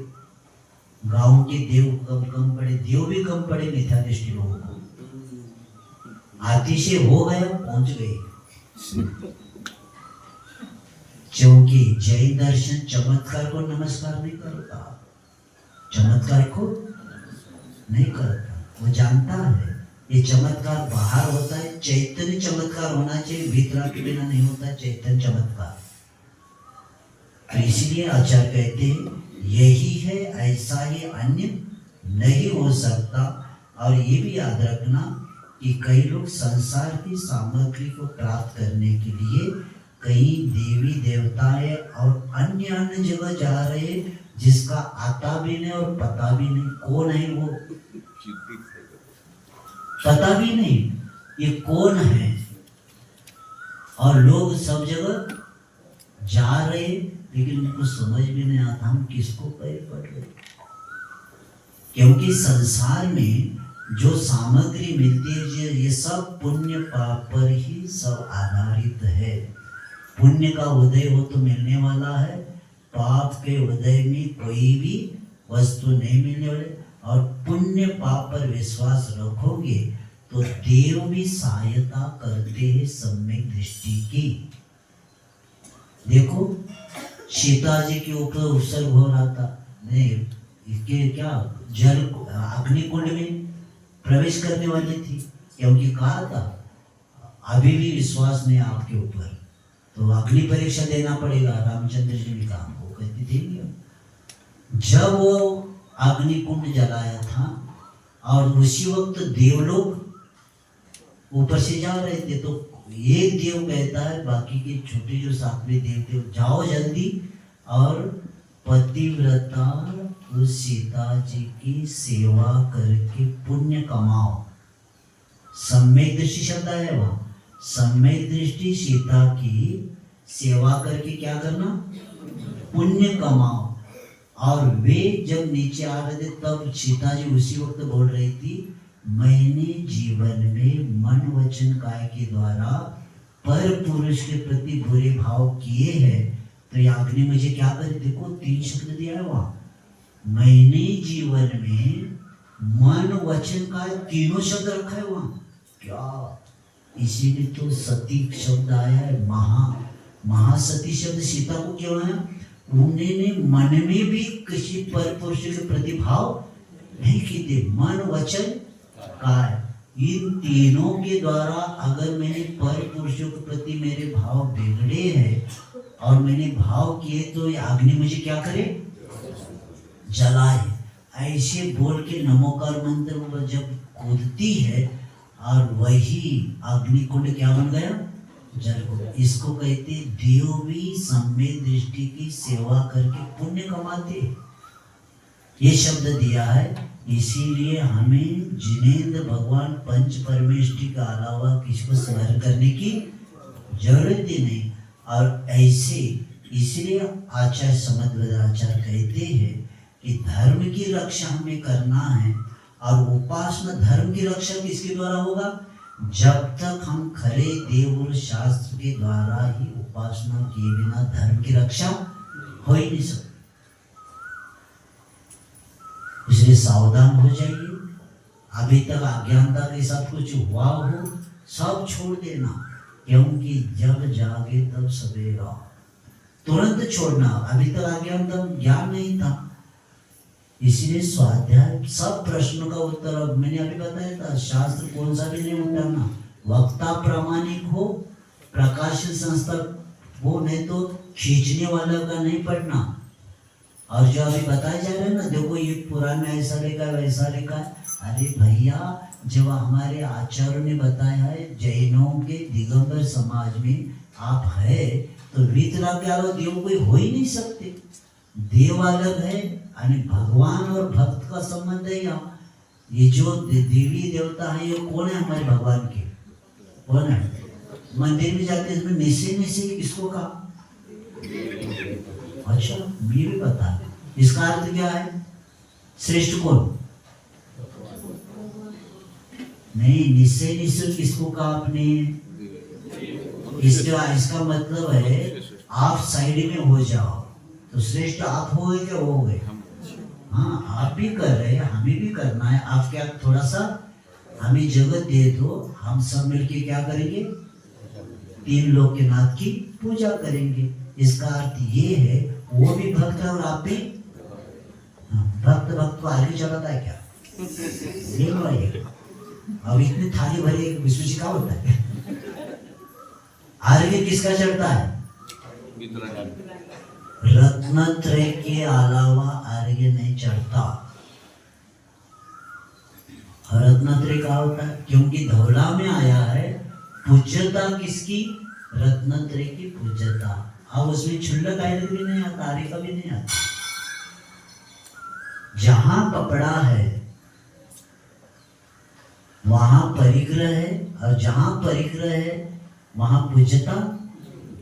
गांव के देव कम पड़े, देव भी कम पड़े मिथ्या दृष्टि लोगों को. अतिशय हो गया, पहुंच गए. क्योंकि जैन दर्शन चमत्कार को नमस्कार नहीं करता, चमत्कार को नहीं करता. वो जानता है ये चमत्कार बाहर होता है, चैतन्य चमत्कार होना चाहिए, भीतर के बिना नहीं होता चैतन्य चमत्कार. तो इसलिए आचार्य कहते हैं यही है, ऐसा ही अन्य नहीं हो सकता. और ये भी याद रखना कि कई लोग संसार की सामग्री को प्राप्त करने के लिए कई देवी देवताएं और अन्य जगह जा रहे, जिसका आता भी नहीं और पता भी नहीं कौन है वो, पता भी नहीं ये कौन है. और लोग सब जगह जा रहे, लेकिन उनको समझ भी नहीं आता हम किसको पैर पड़ रहे. क्योंकि संसार में जो सामग्री मिलती है ये सब पुण्य पाप पर ही सब आधारित है. पुण्य का उदय हो तो मिलने वाला है, पाप के उदय में कोई भी वस्तु नहीं मिलने वाले. और पुण्य पाप पर विश्वास रखोगे तो देव भी सहायता करते हैं सम्यक दृष्टि की. देखो सीता जी के ऊपर उत्सर्ग हो रहा था, नहीं इसके क्या जल अग्निकुंड में प्रवेश करने वाली थी, क्योंकि कहा था अभी भी विश्वास नहीं आपके ऊपर तो अग्नि परीक्षा देना पड़ेगा. रामचंद्र जी ने कहा, वो कहती थी. जब वो अग्निकुंड जलाया था और उसी वक्त देवलोक ऊपर से जा रहे थे, तो एक देव कहता है बाकी के छोटे जो सातवें देव थे, जाओ जल्दी और पतिव्रता उस सीता जी की सेवा करके पुण्य कमाओ. सम्यक दृष्टि शब्द है वहां. सम्यक दृष्टि सीता की सेवा करके क्या करना, पुण्य कमाओ. और वे जब नीचे आ रहे थे तब सीता जी उसी वक्त बोल रही थी, मैंने जीवन में मन वचन काय के द्वारा पर पुरुष के प्रति बुरे भाव किए हैं, तो ये अग्नि मुझे क्या करे. देखो 3 शब्द दिया है वहां. मैंने जीवन में मन वचन काय, तीनों शब्द रखा है वहां. क्या इसीलिए तो सती शब्द आया है. महासती शब्द सीता को क्यों है, उन्होंने मन में भी किसी पर पुरुष के प्रति भाव नहीं किए. मन वचन काय, इन तीनों के द्वारा अगर मैंने पर पुरुषों के प्रति मेरे भाव बिगड़े हैं और मैंने भाव किए तो ये अग्नि मुझे क्या करे, जलाए. ऐसे बोल के नमोकार मंत्र जब कूदती है और वही अग्निकुंड क्या बन गया, जल. इसको कहते देव भी सम्यक दृष्टि की सेवा करके पुण्य कमाते. ये शब्द दिया है. इसीलिए हमें जिनेंद्र भगवान पंच परमेष्टि के अलावा किसको स्मरण करने की जरूरत ही नहीं. और ऐसे इसलिए आचार्य समद्वदाचार्य कहते हैं कि धर्म की रक्षा हमें करना है. और उपासना धर्म की रक्षा किसके द्वारा होगा, जब तक हम खरे देव और शास्त्र के द्वारा ही उपासना किए बिना धर्म की रक्षा हो ही नहीं सकती. इसलिए सावधान हो जाइए. अभी तक अज्ञानता के साथ कुछ हुआ हो सब छोड़ देना, क्योंकि जब जागे तब सवेरा. तुरंत छोड़ना. अभी तक अज्ञानता ज्ञान नहीं था, इसलिए स्वाध्याय सब प्रश्नों का उत्तर. अब मैंने अभी बताया था शास्त्र कौन सा भी नहीं उठाना. वक्ता प्रामाणिक हो, प्रकाशन संस्था वो, नहीं तो खींचने वाला का नहीं पढ़ना. और जो अभी बताया जा रहा है ना, देखो ये पुराण में ऐसा लिखा है वैसा लिखा है, अरे भैया, जब हमारे आचार्यों ने बताया है जैनों के दिगंबर समाज में आप है तो वीतराग आलो देव कोई हो ही नहीं सकते। देव अलग है यानी भगवान और भक्त का संबंध है। यहाँ ये जो देवी देवता है ये कौन है? हमारे भगवान के कौन है? मंदिर में जाते हैं निश्चय निश्चय किसको कहा? अच्छा, मुझे भी पता है। इसका अर्थ क्या है? श्रेष्ठ कौन? नहीं, निश्चय निश्चय किसको कहा आपने? इसका मतलब है आप साइड में हो जाओ तो श्रेष्ठ आप हो गए क्या? हो गए। हाँ, आप भी कर रहे हैं, हमें भी करना है। आप क्या थोड़ा सा हमें जगत दे दो, हम सब मिलके क्या करेंगे? तीन लोग के नाथ की पूजा करेंगे। इसका अर्थ ये है वो भी भक्त है और आप भी भक्त। भक्त को आगे चलाता है क्या? ये लो, अब इतनी थाली भरी एक विष्णु जी का होता है। आगे किसका चढ़ता है? रत्नत्रय के अलावा आर्य नहीं चढ़ता। रत्नत्रय का होता है क्योंकि धौला में आया है पूज्यता किसकी? रत्नत्रय की पूज्यता। अब उसमें क्षुल्लक आर्य भी नहीं आता, आर्य का भी नहीं आता। जहां कपड़ा है वहां परिग्रह है, और जहां परिग्रह है वहां पूज्यता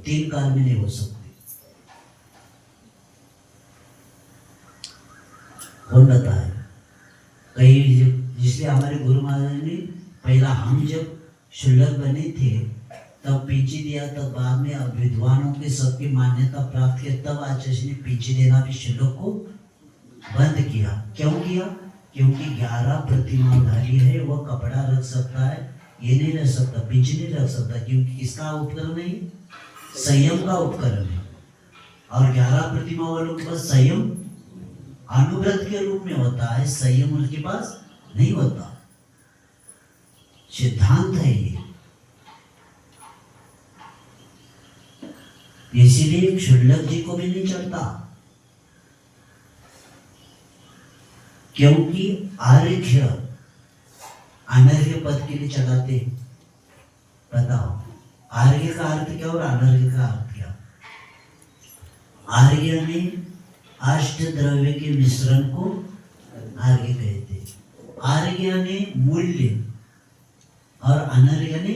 तीन काल में नहीं हो सकती। कौन बताए? कई इसलिए हमारे गुरु महाराज ने पहला हम जब शुल्लक बने थे तब पीछे दिया, तब बाद में विद्वानों के सबकी मान्यता प्राप्त किया, तब आचार्य ने पीछे देना भी शुल्लक को बंद किया। क्यों किया? क्योंकि 11 प्रतिमाधारी है, वह कपड़ा रख सकता है, ये नहीं रख सकता, पीछे नहीं रख सकता। क्योंकि किसका उपकरण नहीं? संयम का उपकरण है। और 11 प्रतिमा वालों के पास संयम अनुव्रत के रूप में होता है, संयम उनके पास नहीं होता। सिद्धांत है ये। इसीलिए क्षुल्लक जी को भी नहीं चढ़ता, क्योंकि आर्घ्य अनर्घ्य पद के लिए चढ़ाते। बताओ, आर्घ्य का अर्थ क्या और अनर्घ्य का अर्थ क्या? आर्घ्य में अष्ट द्रव्य के मिश्रण को आर्घ्य कहते। आर्घ्य ने मूल्य और अनर्घ्य ने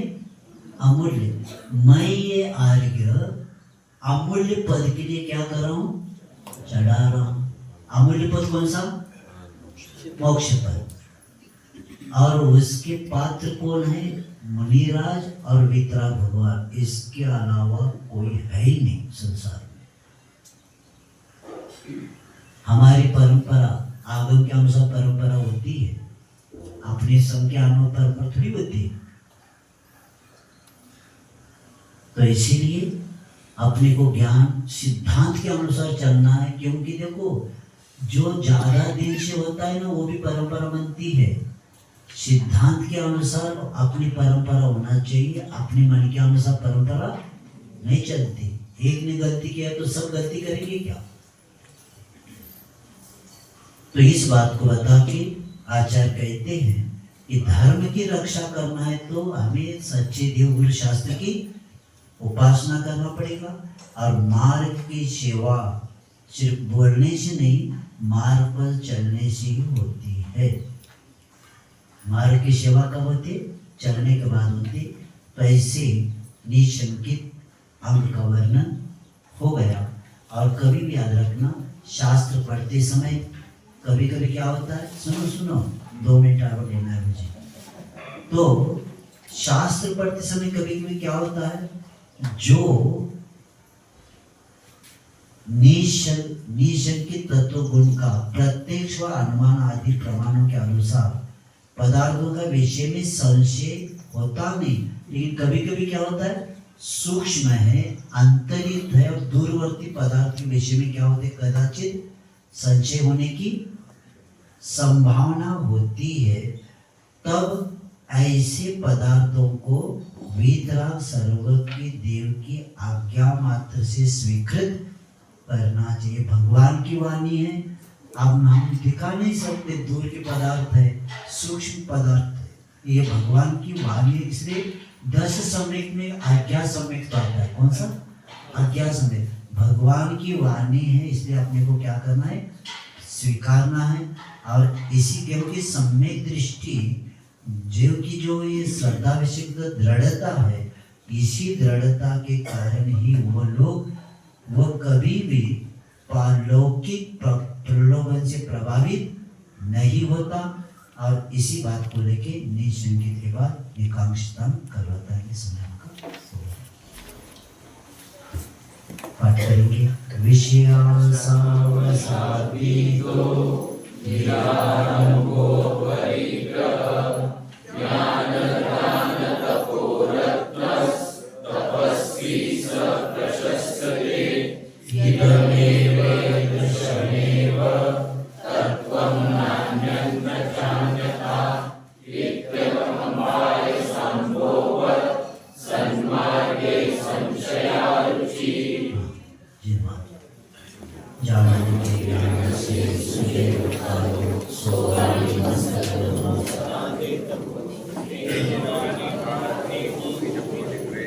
अमूल्य। मैं ये आर्घ्य अमूल्य पद के लिए क्या कर रहा हूं? चढ़ा रहा हूं। अमूल्य पद कौन सा? मोक्ष पद। और उसके पात्र कौन है? मुनिराज और वीतराग भगवान। इसके अलावा कोई है ही नहीं संसार में। हमारी परंपरा आगम के अनुसार परंपरा होती है, अपने संघ के अनुसार परंपरा थोड़ी होती है। तो इसीलिए अपने को ज्ञान सिद्धांत के अनुसार चलना है। क्योंकि देखो, जो ज्यादा दिन से होता है ना वो भी परंपरा बनती है। सिद्धांत के अनुसार अपनी परंपरा होना चाहिए, अपने मन के अनुसार परंपरा नहीं चलती। एक ने गलती किया तो सब गलती करेंगे क्या? तो इस बात को बता के आचार्य कहते हैं कि धर्म की रक्षा करना है तो हमें सच्चे देव गुरु शास्त्र की उपासना करना पड़ेगा। और मार्ग की सेवा सिर्फ बोलने से नहीं, मार्ग पर चलने से ही होती है। मार्ग की सेवा कब होती? चलने के बाद होती। तो ऐसे निशंकित अंग का वर्णन हो गया। और कभी भी याद रखना, शास्त्र पढ़ते समय कभी कभी क्या होता है, सुनो 2 मिनट और लेना है मुझे। तो शास्त्र पढ़ते समय कभी कभी क्या होता है, जो निशंकित तत्व गुण का प्रत्यक्ष व अनुमान आदि प्रमाणों के अनुसार पदार्थों का विषय में संशय होता नहीं, लेकिन कभी कभी क्या होता है, सूक्ष्म है, अंतरित है और दूरवर्ती पदार्थ के विषय में क्या होते, कदाचित संशय होने की संभावना होती है। तब ऐसे पदार्थों को वीतराग सर्वज्ञ देव की आज्ञा मात्र से स्वीकृत करना चाहिए। भगवान की वाणी है, अब हम दिखा नहीं सकते, दूर के पदार्थ है। सूक्ष्म पदार्थ है, ये भगवान की वाणी। इसलिए 10 सम्यक में आज्ञा सम्यक तो आता है। कौन सा? आज्ञा सम्यक। भगवान की वाणी है, इसलिए अपने को क्या करना है? स्वीकारना है। और इसी क्योंकि सम्यक दृष्टि जीव की जो ये श्रद्धा विषयक दृढ़ता है, इसी दृढ़ता के कारण ही वो कभी भी पारलौकिक प्रलोभन से प्रभावित नहीं होता। और इसी बात को लेके निशंकित के बाद एकांशता करवाता है। समय का पाठ करेंगे। विषयान् सावसादितो निरारंभो परिग्रह ज्ञानदान तपोरत्नस् तपस्वी स प्रशस्यते इदमेव दृश्यमेव तत्त्वं नान्यं न चान्यथा इत्यतमवाय संभोवत् सन्मार्गे संशयारुचि। जानने के ज्ञान से